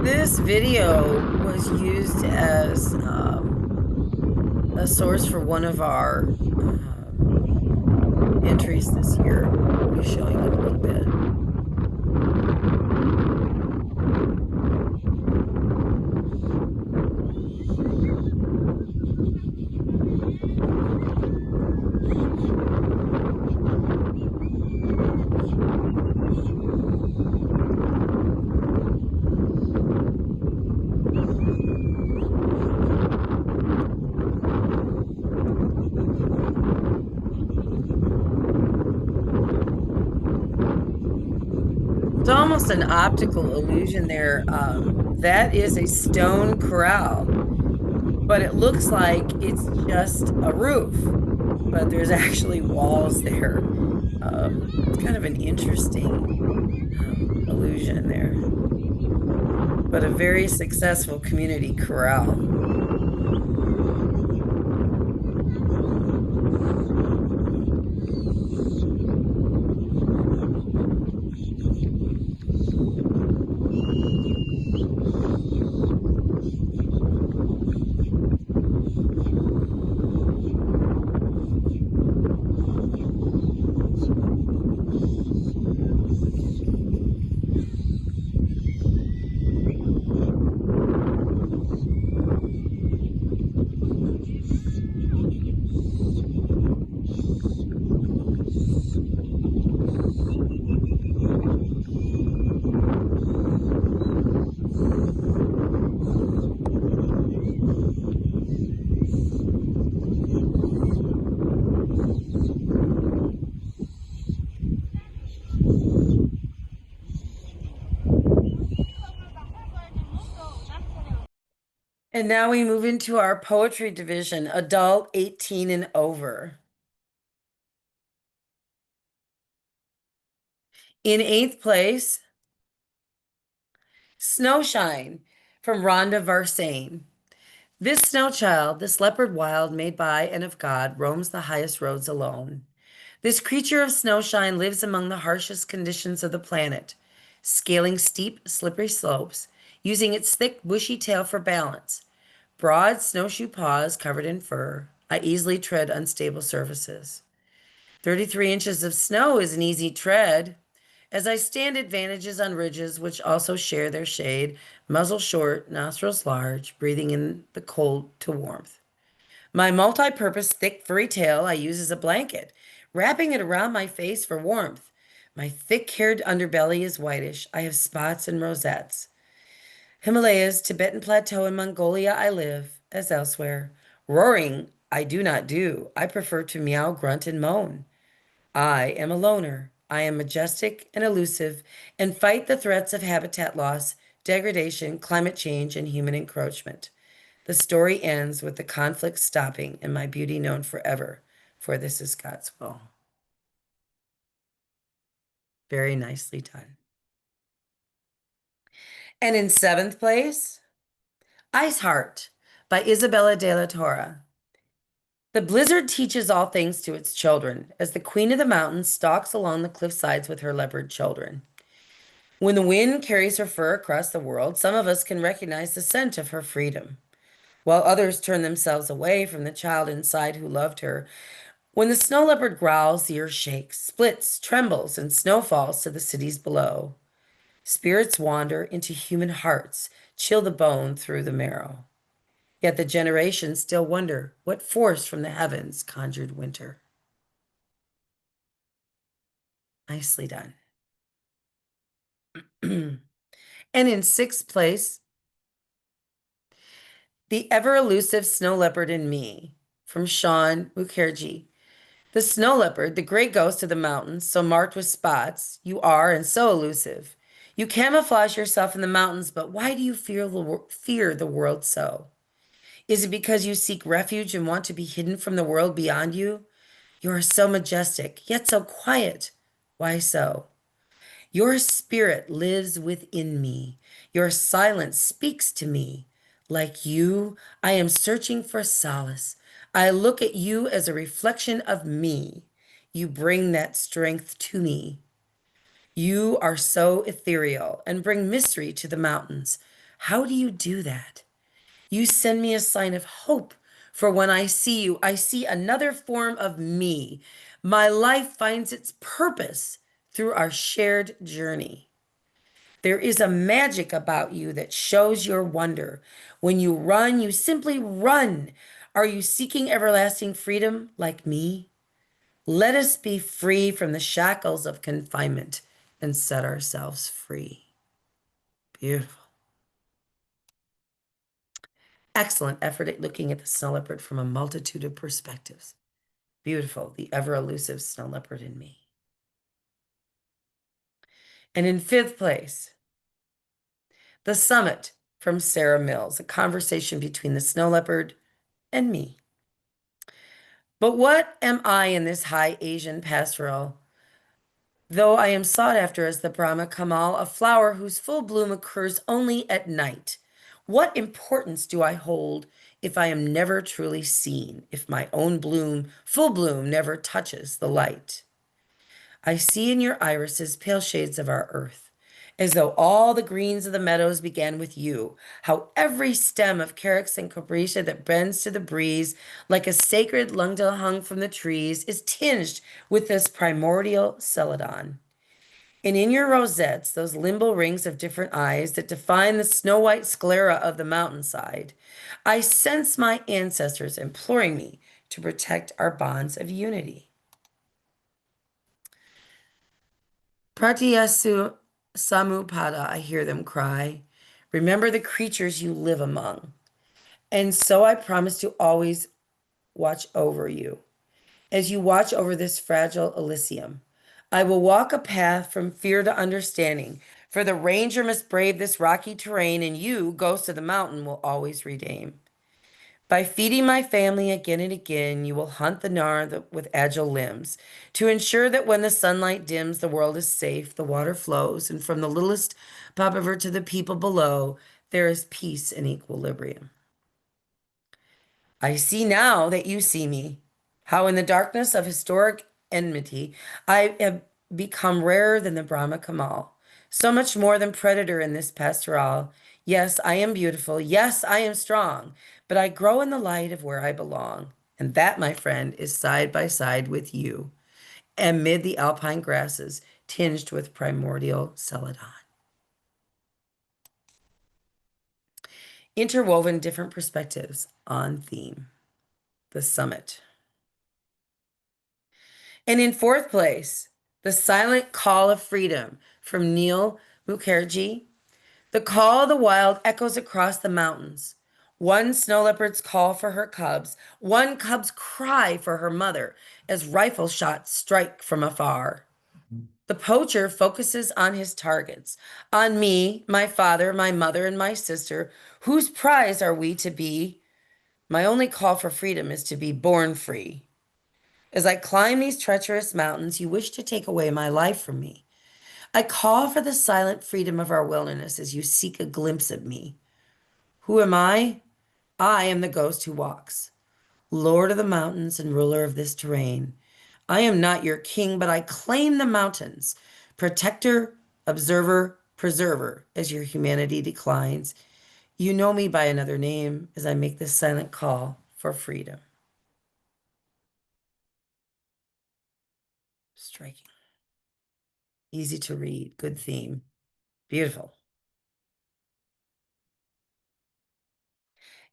This video was used as a source for one of our entries this year. I'll be showing it a little bit. It's almost an optical illusion there. That is a stone corral, but it looks like it's just a roof, but there's actually walls there. It's kind of an interesting illusion there, but a very successful community corral. And now we move into our poetry division, adult 18 and over. In 8th place, Snowshine from Rhonda Varsane. This snow child, this leopard wild made by and of God, roams the highest roads alone. This creature of snowshine lives among the harshest conditions of the planet, scaling steep, slippery slopes, using its thick, bushy tail for balance. Broad snowshoe paws covered in fur, I easily tread unstable surfaces. 33 inches of snow is an easy tread. As I stand advantages on ridges which also share their shade, muzzle short, nostrils large, breathing in the cold to warmth. My multi-purpose thick furry tail I use as a blanket, wrapping it around my face for warmth. My thick-haired underbelly is whitish. I have spots and rosettes. Himalayas, Tibetan Plateau, and Mongolia I live, as elsewhere. Roaring I do not do. I prefer to meow, grunt, and moan. I am a loner. I am majestic and elusive and fight the threats of habitat loss, degradation, climate change, and human encroachment. The story ends with the conflict stopping and my beauty known forever, for this is God's will. Very nicely done. And in 7th place, Ice Heart by Isabella de la Torre. The blizzard teaches all things to its children, as the queen of the mountains stalks along the cliff sides with her leopard children. When the wind carries her fur across the world, some of us can recognize the scent of her freedom, while others turn themselves away from the child inside who loved her. When the snow leopard growls, the earth shakes, splits, trembles, and snow falls to the cities below. Spirits wander into human hearts, chill the bone through the marrow. Yet the generations still wonder what force from the heavens conjured winter. Nicely done. And in 6th place, The Ever Elusive Snow Leopard in Me from Sean Mukherjee. The snow leopard, the gray ghost of the mountains, so marked with spots, you are and so elusive. You camouflage yourself in the mountains, but why do you fear the world so? Is it because you seek refuge and want to be hidden from the world beyond you? You are so majestic, yet so quiet. Why so? Your spirit lives within me. Your silence speaks to me. Like you, I am searching for solace. I look at you as a reflection of me. You bring that strength to me. You are so ethereal and bring mystery to the mountains. How do you do that? You send me a sign of hope, for when I see you, I see another form of me. My life finds its purpose through our shared journey. There is a magic about you that shows your wonder. When you run, you simply run. Are you seeking everlasting freedom like me? Let us be free from the shackles of confinement and set ourselves free. Beautiful. Excellent effort at looking at the snow leopard from a multitude of perspectives. Beautiful, the ever elusive snow leopard in me. And in 5th place, The Summit from Sarah Mills, a conversation between the snow leopard and me. But what am I in this high Asian pastoral? Though I am sought after as the Brahma Kamal, a flower whose full bloom occurs only at night. What importance do I hold if I am never truly seen, if my own bloom, full bloom, never touches the light? I see in your irises pale shades of our earth, as though all the greens of the meadows began with you, how every stem of carex and capricia that bends to the breeze, like a sacred lungdil hung from the trees, is tinged with this primordial celadon. And in your rosettes, those limbal rings of different eyes that define the snow-white sclera of the mountainside, I sense my ancestors imploring me to protect our bonds of unity. Pratyasu Samupada, I hear them cry. Remember the creatures you live among. And so I promise to always watch over you. As you watch over this fragile Elysium, I will walk a path from fear to understanding, For the ranger must brave this rocky terrain, and you, ghost of the mountain, will always redeem. By feeding my family again and again, you will hunt the with agile limbs to ensure that when the sunlight dims, the world is safe, the water flows, and from the littlest Papaver to the people below, there is peace and equilibrium. I see now that you see me, how in the darkness of historic enmity, I have become rarer than the Brahma Kamal, so much more than predator in this pastoral. Yes, I am beautiful. Yes, I am strong, but I grow in the light of where I belong. And that, my friend, is side by side with you, amid the alpine grasses tinged with primordial celadon. Interwoven different perspectives on theme. The summit. And in fourth place, The Silent Call of Freedom from Neil Mukherjee. The call of the wild echoes across the mountains. One snow leopard's call for her cubs, one cub's cry for her mother as rifle shots strike from afar. The poacher focuses on his targets, on me, my father, my mother, and my sister. Whose prize are we to be? My only call for freedom is to be born free. As I climb these treacherous mountains, you wish to take away my life from me. I call for the silent freedom of our wilderness as you seek a glimpse of me. Who am I? I am the ghost who walks, Lord of the mountains and ruler of this terrain. I am not your king, but I claim the mountains, protector, observer, preserver, as your humanity declines. You know me by another name as I make this silent call for freedom. Striking. Easy to read, good theme, beautiful.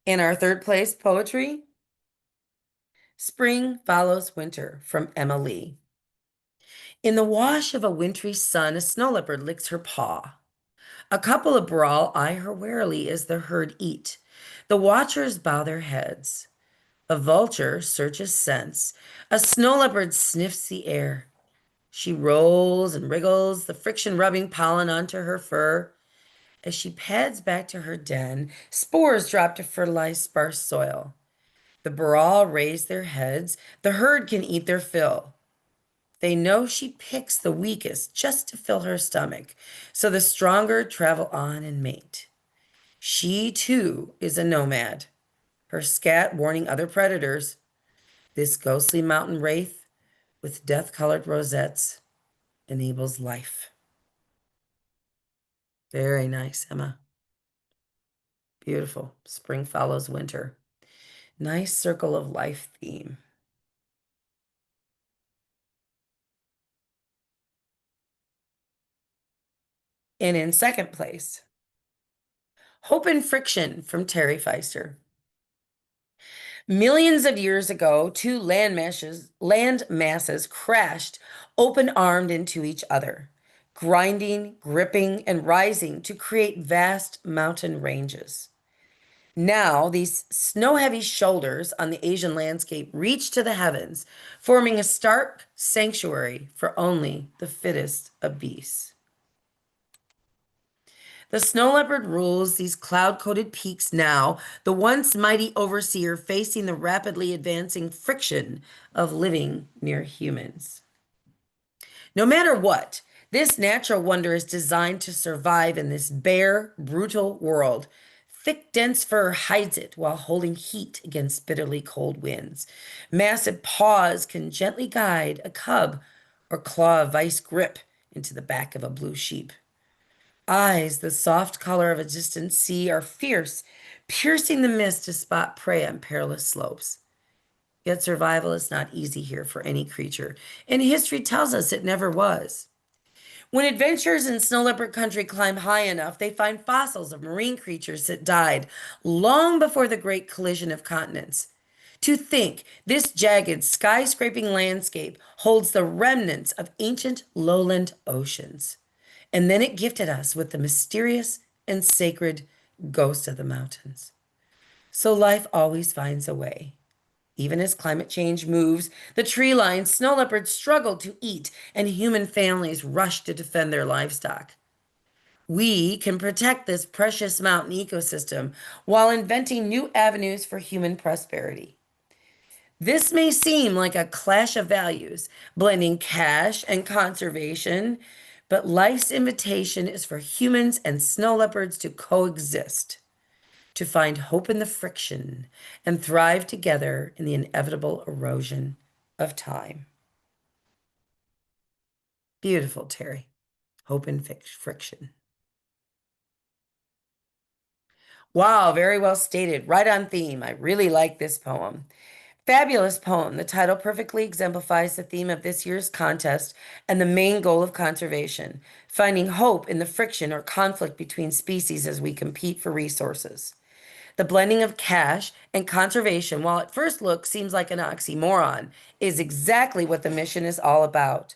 In our third place, poetry, Spring Follows Winter from Emma Lee. In the wash of a wintry sun, a snow leopard licks her paw. A couple of brawl eye her warily as the herd eat. The watchers bow their heads. A vulture searches scents. A snow leopard sniffs the air. She rolls and wriggles, the friction rubbing pollen onto her fur. As she pads back to her den, spores drop to fertilize sparse soil. The brawl raise their heads. The herd can eat their fill. They know she picks the weakest just to fill her stomach, so the stronger travel on and mate. She, too, is a nomad, her scat warning other predators. This ghostly mountain wraith with death-colored rosettes enables life. Very nice, Emma. Beautiful. Spring follows winter. Nice circle of life theme. And in second place, Hope and Friction from Terry Feister. Millions of years ago, two land masses crashed open-armed into each other, grinding, gripping, and rising to create vast mountain ranges. Now, these snow-heavy shoulders on the Asian landscape reach to the heavens, forming a stark sanctuary for only the fittest of beasts. The snow leopard rules these cloud-coated peaks now, the once mighty overseer facing the rapidly advancing friction of living near humans. No matter what, this natural wonder is designed to survive in this bare, brutal world. Thick, dense fur hides it while holding heat against bitterly cold winds. Massive paws can gently guide a cub or claw a vice grip into the back of a blue sheep. Eyes, the soft color of a distant sea, are fierce, piercing the mist to spot prey on perilous slopes. Yet survival is not easy here for any creature, and history tells us it never was. When adventurers in snow leopard country climb high enough, they find fossils of marine creatures that died long before the great collision of continents. To think this jagged, skyscraping landscape holds the remnants of ancient lowland oceans. And then it gifted us with the mysterious and sacred ghost of the mountains. So life always finds a way. Even as climate change moves, the tree-lined snow leopards struggle to eat, and human families rush to defend their livestock. We can protect this precious mountain ecosystem while inventing new avenues for human prosperity. This may seem like a clash of values, blending cash and conservation, but life's invitation is for humans and snow leopards to coexist, to find hope in the friction, and thrive together in the inevitable erosion of time. Beautiful, Terry. Hope and friction. Wow, very well stated. Right on theme. I really like this poem. Fabulous poem. The title perfectly exemplifies the theme of this year's contest and the main goal of conservation, finding hope in the friction or conflict between species as we compete for resources. The blending of cash and conservation, while at first look seems like an oxymoron, is exactly what the mission is all about.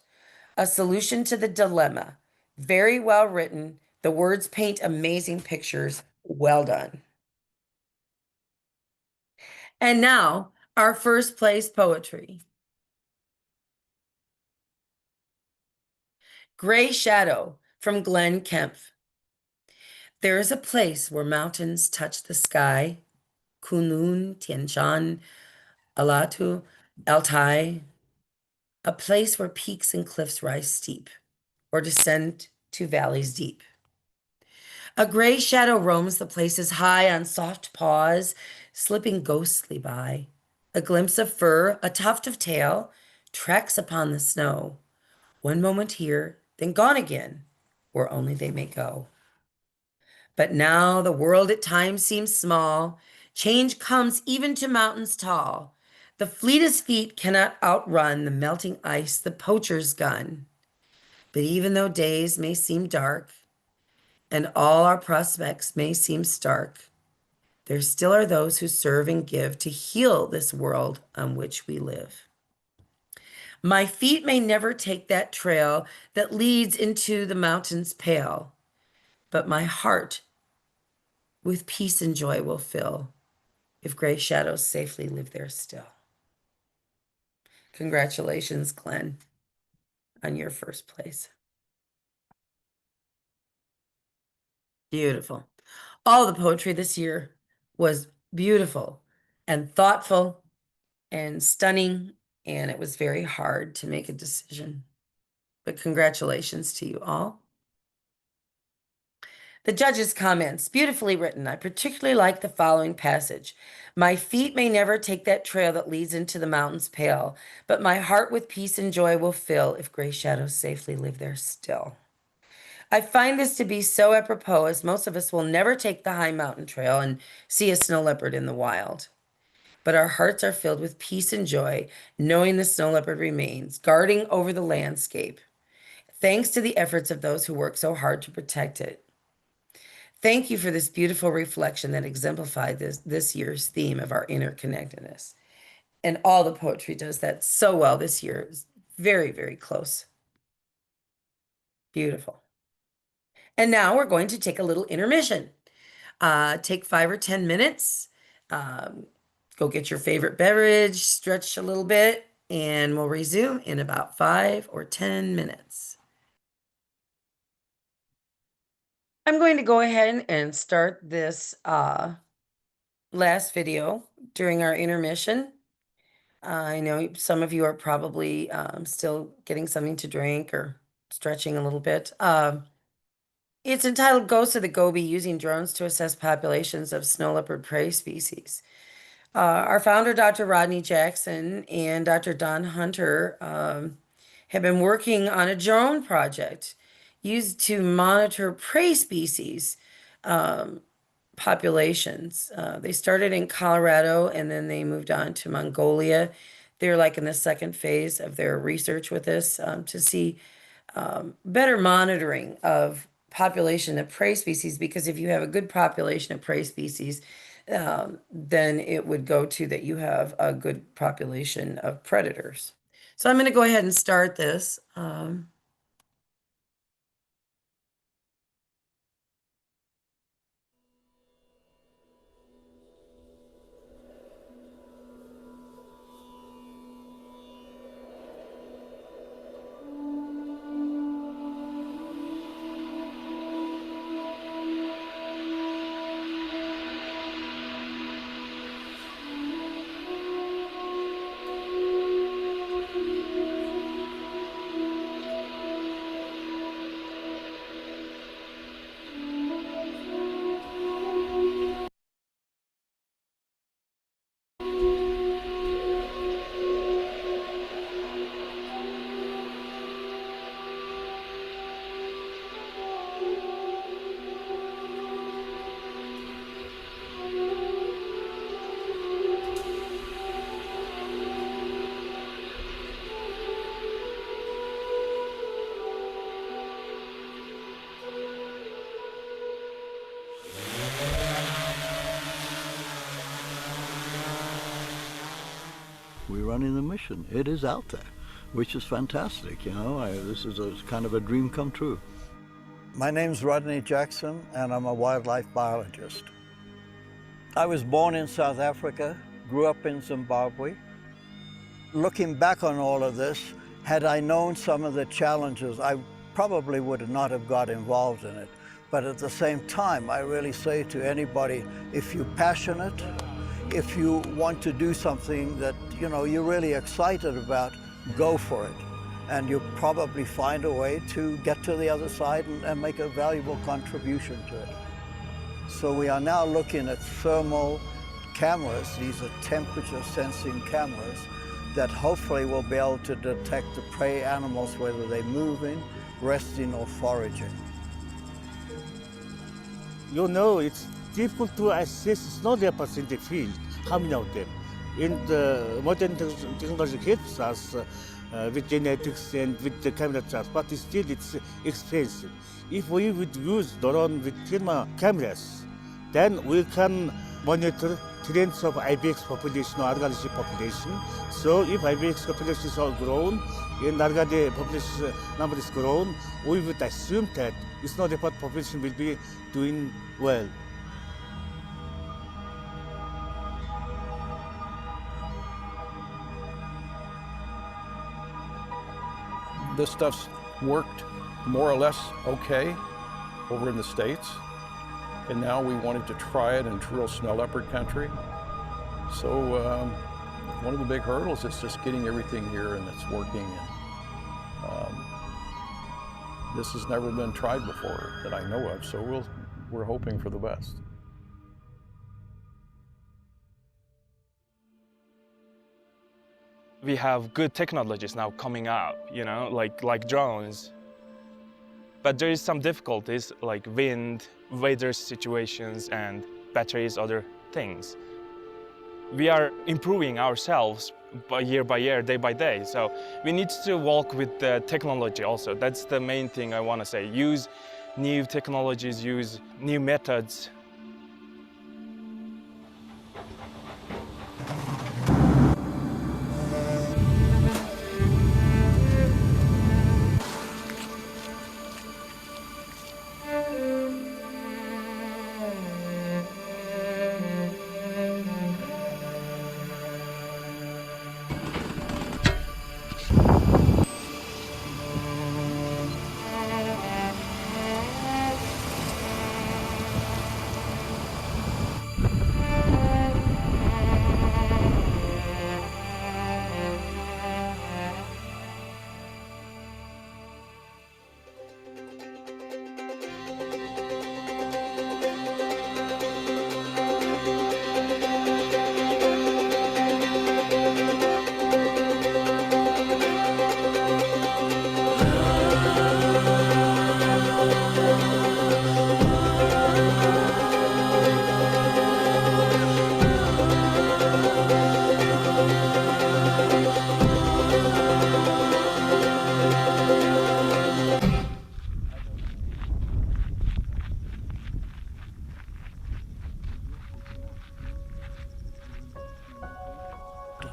A solution to the dilemma. Very well written. The words paint amazing pictures. Well done. And now, our first place poetry. Gray Shadow from Glenn Kempf. There is a place where mountains touch the sky. Kunlun, Tian Shan, Alatu, Altai. A place where peaks and cliffs rise steep or descend to valleys deep. A gray shadow roams the places high on soft paws, slipping ghostly by. A glimpse of fur, a tuft of tail, tracks upon the snow. One moment here, then gone again, where only they may go. But now the world at times seems small. Change comes even to mountains tall. The fleetest feet cannot outrun the melting ice, the poacher's gun. But even though days may seem dark, and all our prospects may seem stark, there still are those who serve and give to heal this world on which we live. My feet may never take that trail that leads into the mountains pale, but my heart with peace and joy will fill if gray shadows safely live there still. Congratulations, Glenn, on your first place. Beautiful. All the poetry this year was beautiful and thoughtful and stunning, and it was very hard to make a decision. But congratulations to you all. The judge's comments, beautifully written. I particularly like the following passage. My feet may never take that trail that leads into the mountains pale, but my heart with peace and joy will fill if gray shadows safely live there still. I find this to be so apropos, as most of us will never take the high mountain trail and see a snow leopard in the wild. But our hearts are filled with peace and joy, knowing the snow leopard remains, guarding over the landscape, thanks to the efforts of those who work so hard to protect it. Thank you for this beautiful reflection that exemplified this year's theme of our interconnectedness. And all the poetry does that so well this year. It was very, very close. Beautiful. And now we're going to take a little intermission. Take 5 or 10 minutes. Go get your favorite beverage, stretch a little bit, and we'll resume in about 5 or 10 minutes. I'm going to go ahead and start this last video during our intermission. I know some of you are probably still getting something to drink or stretching a little bit. It's entitled Ghosts of the Gobi, Using Drones to Assess Populations of Snow Leopard Prey Species. Our founder, Dr. Rodney Jackson, and Dr. Don Hunter have been working on a drone project used to monitor prey species populations. They started in Colorado and then they moved on to Mongolia. They're like in the second phase of their research with this to see better monitoring of population of prey species, because if you have a good population of prey species, then it would go to that you have a good population of predators. So I'm going to go ahead and start this. running the mission. It is out there, which is fantastic. You know, this is kind of a dream come true. My name's Rodney Jackson, and I'm a wildlife biologist. I was born in South Africa, grew up in Zimbabwe. Looking back on all of this, had I known some of the challenges, I probably would not have got involved in it. But at the same time, I really say to anybody, if you're passionate, if you want to do something that you're really excited about, go for it. And you'll probably find a way to get to the other side and make a valuable contribution to it. So we are now looking at thermal cameras. These are temperature sensing cameras that hopefully will be able to detect the prey animals, whether they're moving, resting, or foraging. It's difficult to assess snow leopards in the field, how many of them. In the modern technology helps us with genetics and with the camera charts, but still it's expensive. If we would use drone with thermal cameras, then we can monitor trends of IBX population or Argali population. So if IBX population is all grown and Argali population number is grown, we would assume that snow leopard population will be doing well. This stuff's worked more or less okay over in the States. And now we wanted to try it in real snow leopard country. So one of the big hurdles is just getting everything here and it's working. And, this has never been tried before that I know of, so we're hoping for the best. We have good technologies now coming up, like drones. But there is some difficulties like wind, weather situations, and batteries, other things. We are improving ourselves by year, day by day. So we need to walk with the technology also. That's the main thing I want to say. Use new technologies, use new methods.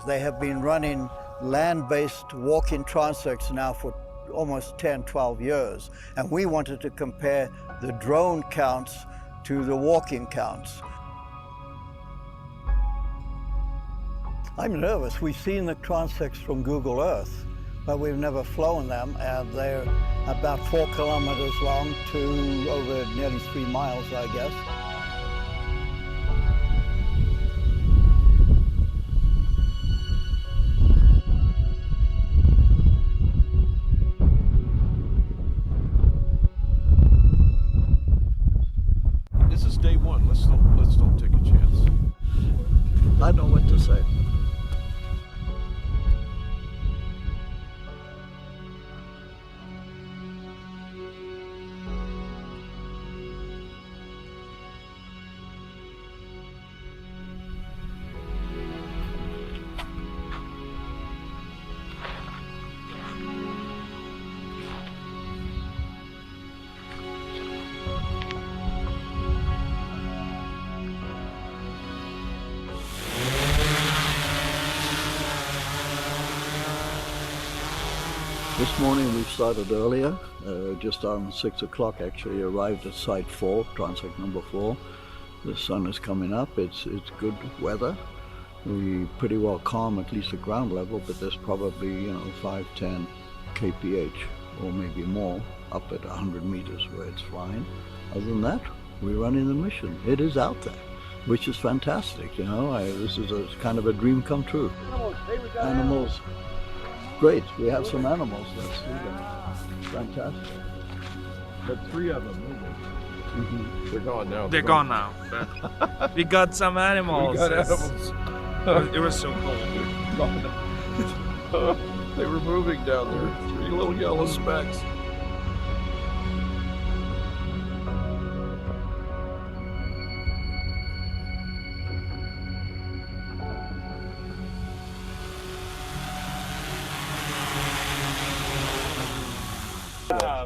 They have been running land-based walk-in transects now for almost 10, 12 years. And we wanted to compare the drone counts to the walk-in counts. I'm nervous. We've seen the transects from Google Earth, but we've never flown them, and they're about 4 kilometers long to over nearly 3 miles, I guess. This is day one. Let's don't take a chance. I know what to say. This morning we started earlier, just around 6 o'clock actually, arrived at site 4, transect number 4. The sun is coming up, it's good weather. We pretty well calm, at least at ground level, but there's probably, 5, 10 kph or maybe more up at 100 meters where it's flying. Other than that, we're running the mission. It is out there, which is fantastic, this is a kind of a dream come true. Animals. Great, we have some animals. Let's see them. Fantastic. But 3 of them moving. They're gone now. They're gone now. But we got some animals. We got animals. It was so cool. They were moving down there. 3 little yellow specks.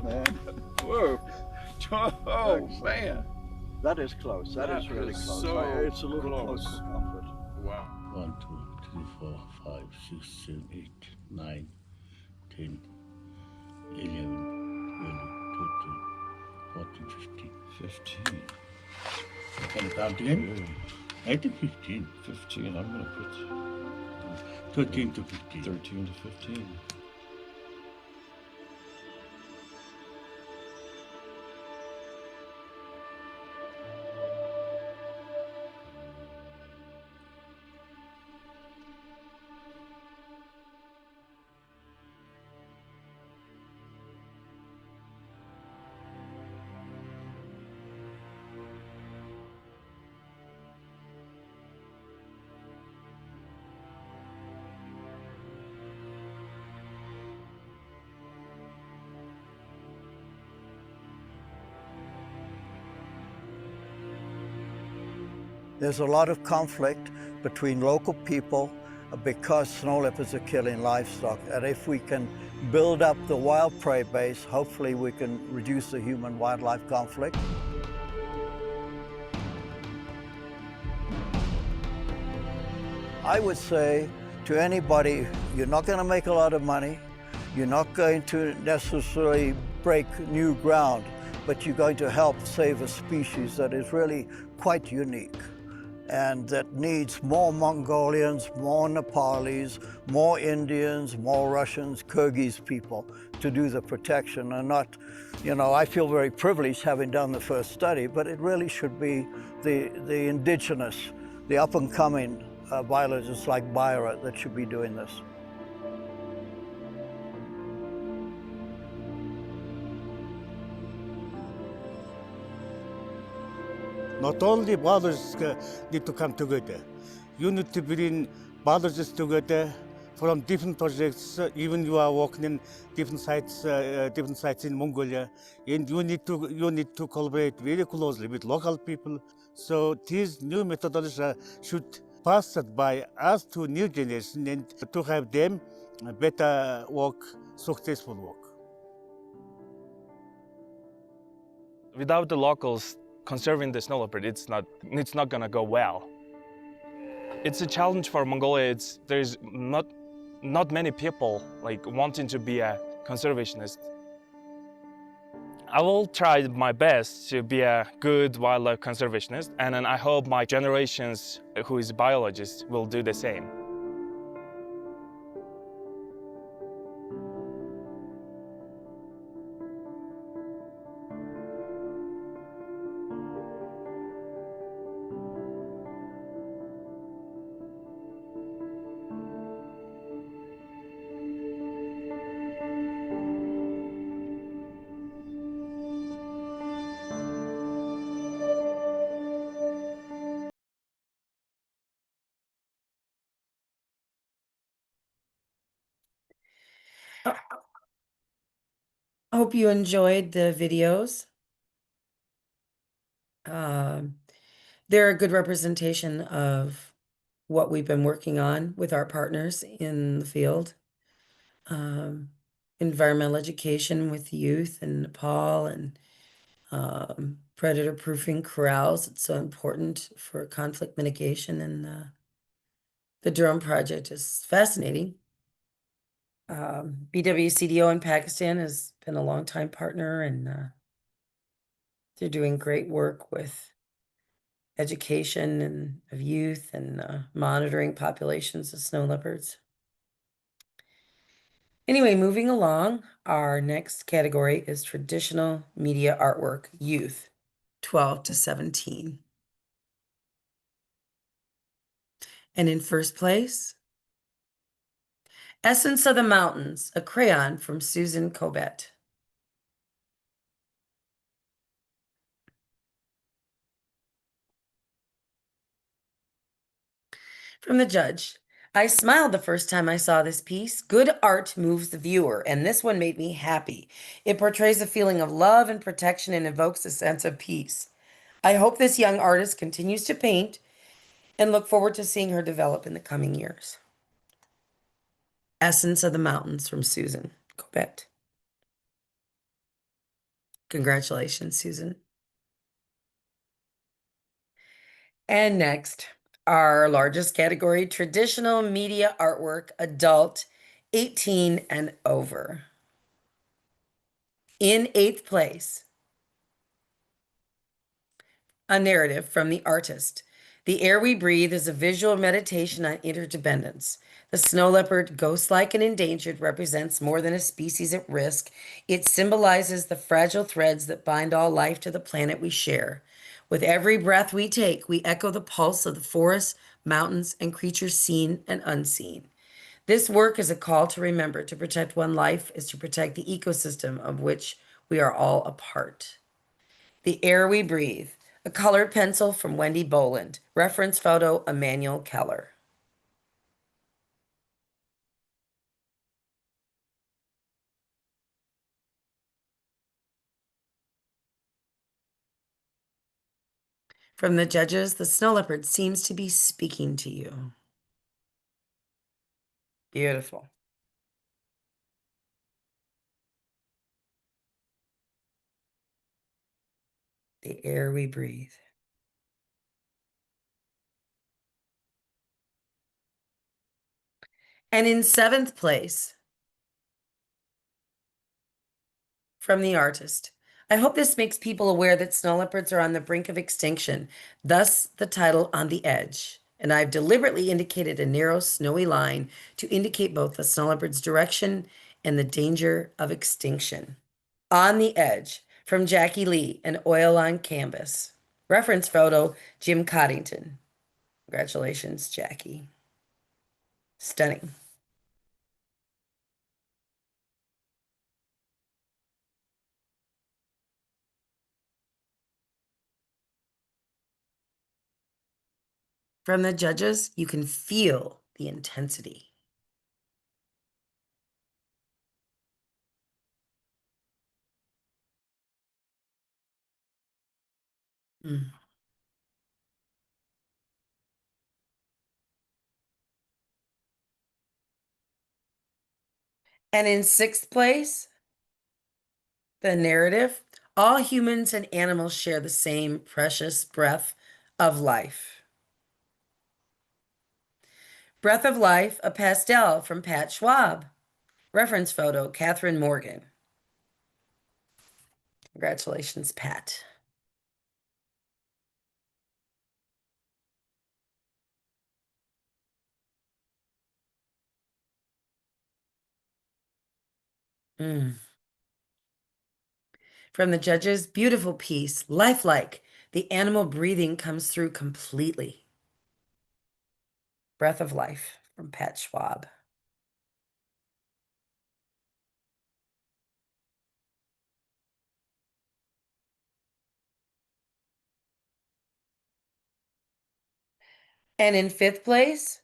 Man. Whoa. Oh, man. That is close. That is really close. So it's a little close for comfort. Wow. 1, 2, 3, 4, 5, 6, 7, 8, 9, 10, 11, 12, 13, 14, 15. 15. Can you count again? I think 15. 15. I'm going to put 13 to 15. 13 to 15. There's a lot of conflict between local people because snow leopards are killing livestock. And if we can build up the wild prey base, hopefully we can reduce the human-wildlife conflict. I would say to anybody, you're not going to make a lot of money, you're not going to necessarily break new ground, but you're going to help save a species that is really quite unique and that needs more Mongolians, more Nepalis, more Indians, more Russians, Kyrgyz people to do the protection and not, I feel very privileged having done the first study, but it really should be the indigenous, the up-and-coming biologists like Byra that should be doing this. Not only biologists need to come together. You need to bring biologists together from different projects. Even you are working in different sites in Mongolia, and you need to collaborate very closely with local people. So these new methodologies should pass by us to new generation and to have them better work, successful work. Without the locals conserving the snow leopard, it's not gonna go well. It's a challenge for Mongolia. There's not many people wanting to be a conservationist. I will try my best to be a good wildlife conservationist, and then I hope my generations who is biologists will do the same. I hope you enjoyed the videos. They're a good representation of what we've been working on with our partners in the field. Environmental education with youth in Nepal and predator proofing corrals. It's so important for conflict mitigation, and the drone project is fascinating. BWCDO in Pakistan has been a longtime partner, and they're doing great work with education and of youth and monitoring populations of snow leopards. Anyway, moving along, our next category is traditional media artwork, youth, 12 to 17. And in first place, Essence of the Mountains, a crayon from Susan Cobbett. From the judge, I smiled the first time I saw this piece. Good art moves the viewer, and this one made me happy. It portrays a feeling of love and protection and evokes a sense of peace. I hope this young artist continues to paint and look forward to seeing her develop in the coming years. Essence of the Mountains from Susan Cobbett. Congratulations, Susan. And next, our largest category, traditional media artwork, adult, 18 and over. In eighth place, a narrative from the artist. The air we breathe is a visual meditation on interdependence. The snow leopard, ghost-like and endangered, represents more than a species at risk. It symbolizes the fragile threads that bind all life to the planet we share. With every breath we take, we echo the pulse of the forests, mountains, and creatures seen and unseen. This work is a call to remember to protect one life is to protect the ecosystem of which we are all a part. The Air We Breathe, a colored pencil from Wendy Boland. Reference photo, Emmanuel Keller. From the judges, the snow leopard seems to be speaking to you. Beautiful. The air we breathe. And in seventh place, from the artist, I hope this makes people aware that snow leopards are on the brink of extinction, thus the title On the Edge. And I've deliberately indicated a narrow, snowy line to indicate both the snow leopard's direction and the danger of extinction. On the Edge, from Jackie Lee, an oil on canvas. Reference photo, Jim Coddington. Congratulations, Jackie. Stunning. From the judges, you can feel the intensity. Mm. And in sixth place, the narrative. All humans and animals share the same precious breath of life. Breath of Life, a pastel from Pat Schwab. Reference photo, Catherine Morgan. Congratulations, Pat. Mm. From the judges, beautiful piece, lifelike. The animal breathing comes through completely. Breath of Life from Pat Schwab. And in fifth place,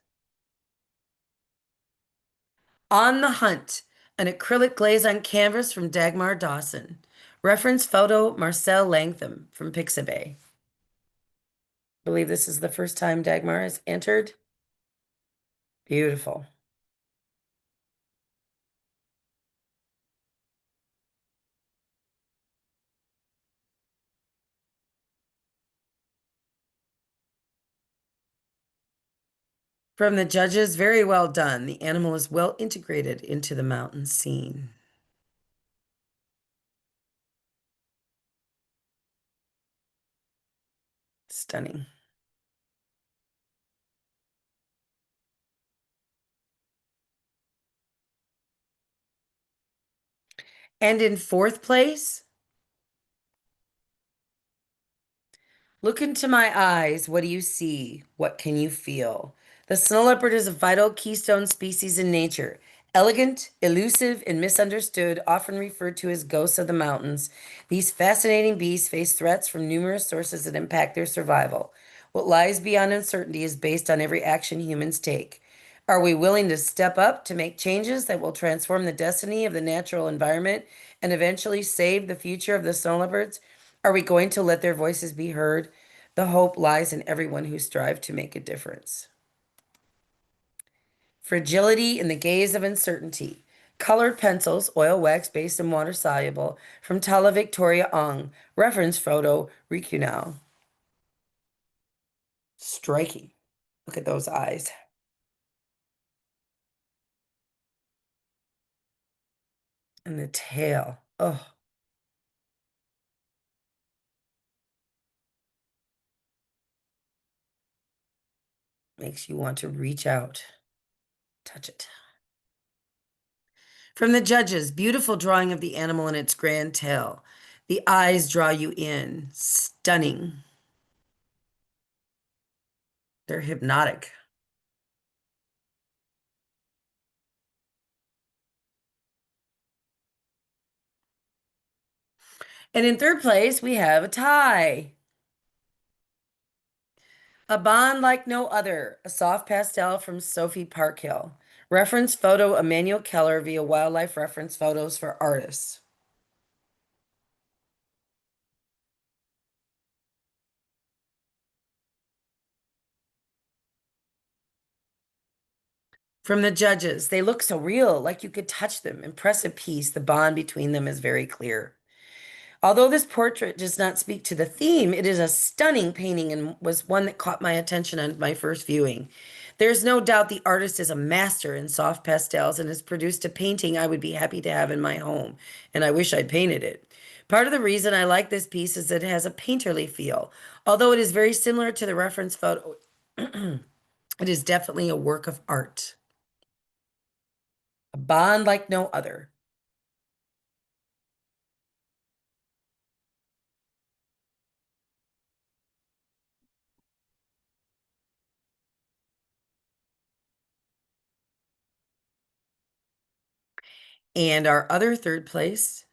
On the Hunt, an acrylic glaze on canvas from Dagmar Dawson. Reference photo, Marcel Langham from Pixabay. I believe this is the first time Dagmar has entered. Beautiful. From the judges, very well done. The animal is well integrated into the mountain scene. Stunning. And in fourth place, look into my eyes. What do you see? What can you feel? The snow leopard is a vital keystone species in nature. Elegant, elusive, and misunderstood, often referred to as ghosts of the mountains, these fascinating beasts face threats from numerous sources that impact their survival. What lies beyond uncertainty is based on every action humans take. Are we willing to step up to make changes that will transform the destiny of the natural environment and eventually save the future of the snow leopards? Are we going to let their voices be heard? The hope lies in everyone who strives to make a difference. Fragility in the gaze of uncertainty. Colored pencils, oil wax based and water soluble, from Tala Victoria Ong. Reference photo, Rikunau. Striking. Look at those eyes. And the tail. Oh. Makes you want to reach out, touch it. From the judges, beautiful drawing of the animal and its grand tail. The eyes draw you in. Stunning. They're hypnotic. And in third place, we have a tie. A Bond Like No Other, a soft pastel from Sophie Parkhill. Reference photo, Emmanuel Keller via Wildlife Reference Photos for Artists. From the judges, they look so real, like you could touch them. Impressive piece. The bond between them is very clear. Although this portrait does not speak to the theme, it is a stunning painting and was one that caught my attention on my first viewing. There's no doubt the artist is a master in soft pastels and has produced a painting I would be happy to have in my home, and I wish I'd painted it. Part of the reason I like this piece is that it has a painterly feel. Although it is very similar to the reference photo, it is definitely a work of art. A bond like no other. And our other third place,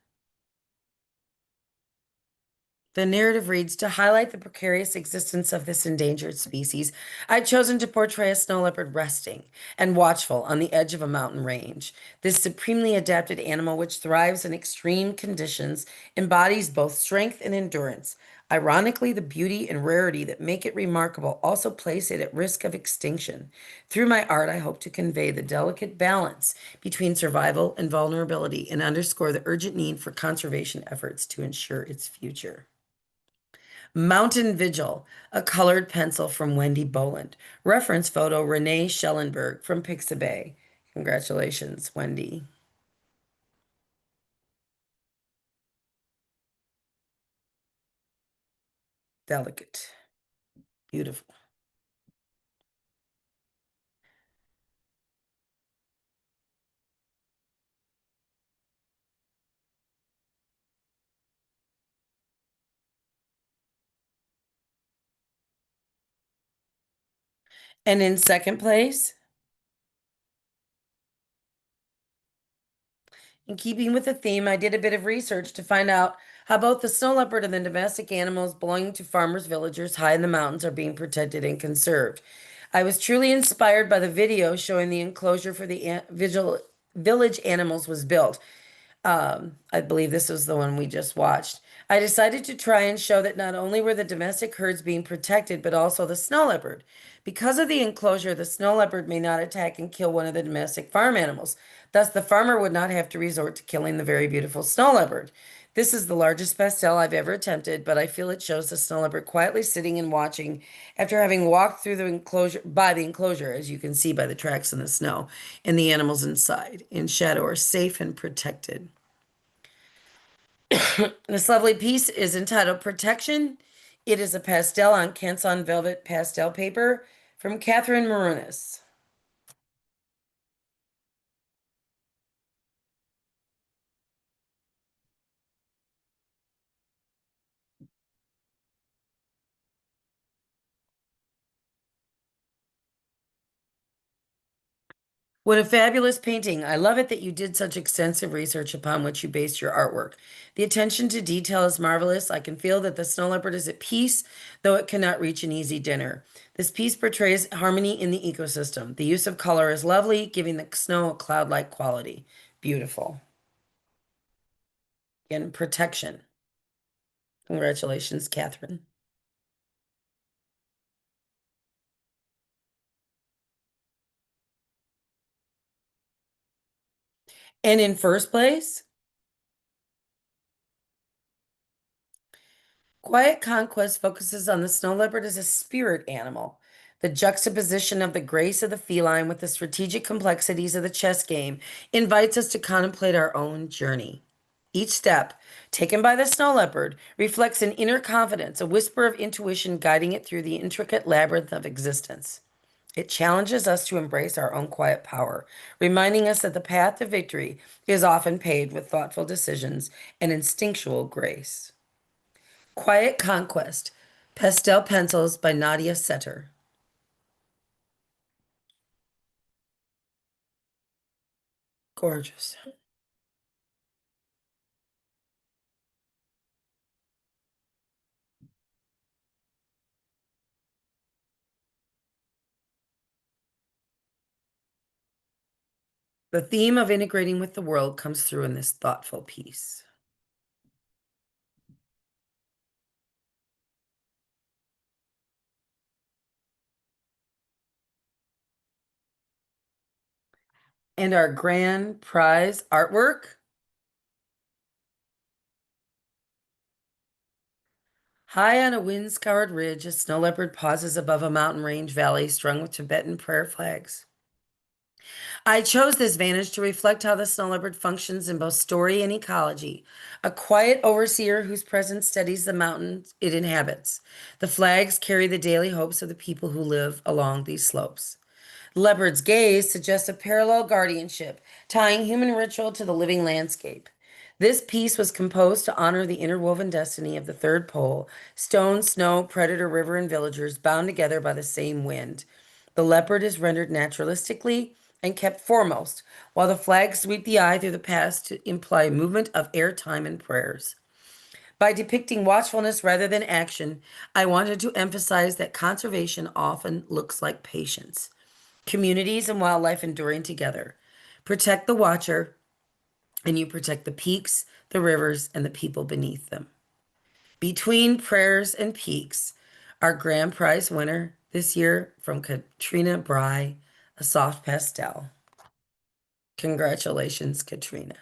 the narrative reads, to highlight the precarious existence of this endangered species, I've chosen to portray a snow leopard resting and watchful on the edge of a mountain range. This supremely adapted animal, which thrives in extreme conditions, embodies both strength and endurance. Ironically, the beauty and rarity that make it remarkable also place it at risk of extinction. Through my art, I hope to convey the delicate balance between survival and vulnerability and underscore the urgent need for conservation efforts to ensure its future. Mountain Vigil, a colored pencil from Wendy Boland. Reference photo, Renee Schellenberg from Pixabay. Congratulations, Wendy. Delicate. Beautiful. And in second place, in keeping with the theme, I did a bit of research to find out how both the snow leopard and the domestic animals belonging to farmers' villagers high in the mountains are being protected and conserved. I was truly inspired by the video showing the enclosure for the village animals was built. I believe this was the one we just watched. I decided to try and show that not only were the domestic herds being protected, but also the snow leopard. Because of the enclosure, the snow leopard may not attack and kill one of the domestic farm animals. Thus, the farmer would not have to resort to killing the very beautiful snow leopard. This is the largest pastel I've ever attempted, but I feel it shows the snow leopard quietly sitting and watching after having walked through the enclosure, as you can see by the tracks in the snow, and the animals inside, in shadow, are safe and protected. This lovely piece is entitled Protection. It is a pastel on Canson velvet pastel paper from Catherine Marunas. What a fabulous painting. I love it that you did such extensive research upon which you based your artwork. The attention to detail is marvelous. I can feel that the snow leopard is at peace, though it cannot reach an easy dinner. This piece portrays harmony in the ecosystem. The use of color is lovely, giving the snow a cloud-like quality. Beautiful. And protection. Congratulations, Catherine. And in first place, Quiet Conquest focuses on the snow leopard as a spirit animal. The juxtaposition of the grace of the feline with the strategic complexities of the chess game invites us to contemplate our own journey. Each step taken by the snow leopard reflects an inner confidence, a whisper of intuition guiding it through the intricate labyrinth of existence. It challenges us to embrace our own quiet power, reminding us that the path to victory is often paved with thoughtful decisions and instinctual grace. Quiet Conquest, Pastel Pencils by Nadia Setter. Gorgeous. The theme of integrating with the world comes through in this thoughtful piece. And our grand prize artwork. High on a wind-scoured ridge, a snow leopard pauses above a mountain range valley strung with Tibetan prayer flags. I chose this vantage to reflect how the snow leopard functions in both story and ecology, a quiet overseer whose presence steadies the mountains it inhabits. The flags carry the daily hopes of the people who live along these slopes. Leopard's gaze suggests a parallel guardianship, tying human ritual to the living landscape. This piece was composed to honor the interwoven destiny of the third pole, stone, snow, predator, river, and villagers bound together by the same wind. The leopard is rendered naturalistically and kept foremost, while the flags sweep the eye through the past to imply movement of air, time, and prayers. By depicting watchfulness rather than action, I wanted to emphasize that conservation often looks like patience. Communities and wildlife enduring together. Protect the watcher, and you protect the peaks, the rivers, and the people beneath them. Between Prayers and Peaks, our grand prize winner this year from Katrina Bry, a soft pastel. Congratulations, Katrina.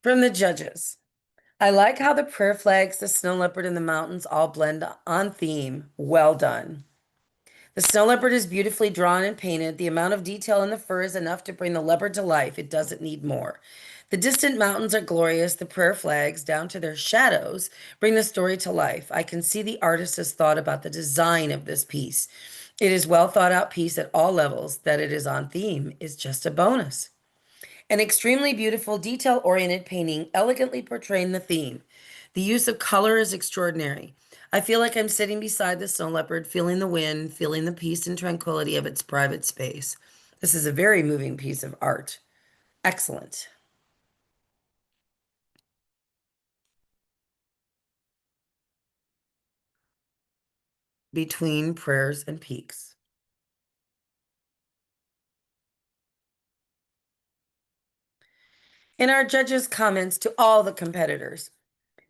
From the judges, I like how the prayer flags, the snow leopard, and the mountains all blend on theme. Well done. The snow leopard is beautifully drawn and painted. The amount of detail in the fur is enough to bring the leopard to life. It doesn't need more. The distant mountains are glorious. The prayer flags, down to their shadows, bring the story to life. I can see the artist has thought about the design of this piece. It is well thought out piece at all levels. That it is on theme is just a bonus. An extremely beautiful, detail-oriented painting, elegantly portraying the theme. The use of color is extraordinary. I feel like I'm sitting beside the snow leopard, feeling the wind, feeling the peace and tranquility of its private space. This is a very moving piece of art. Excellent. Between Prayers and Peaks. In our judges' comments to all the competitors,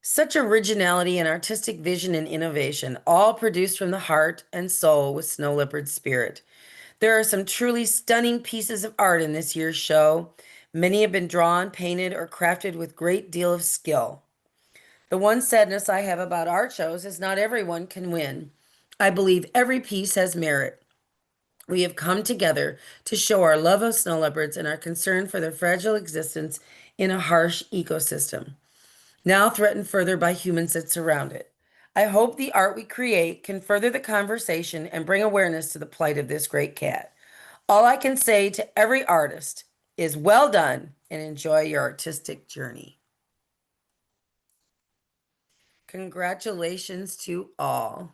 Such originality and artistic vision and innovation, all produced from the heart and soul with Snow Leopard spirit. There are some truly stunning pieces of art in this year's show. Many have been drawn, painted, or crafted with great deal of skill. The one sadness I have about art shows is not everyone can win. I believe every piece has merit. We have come together to show our love of snow leopards and our concern for their fragile existence in a harsh ecosystem, now threatened further by humans that surround it. I hope the art we create can further the conversation and bring awareness to the plight of this great cat. All I can say to every artist is well done and enjoy your artistic journey. Congratulations to all.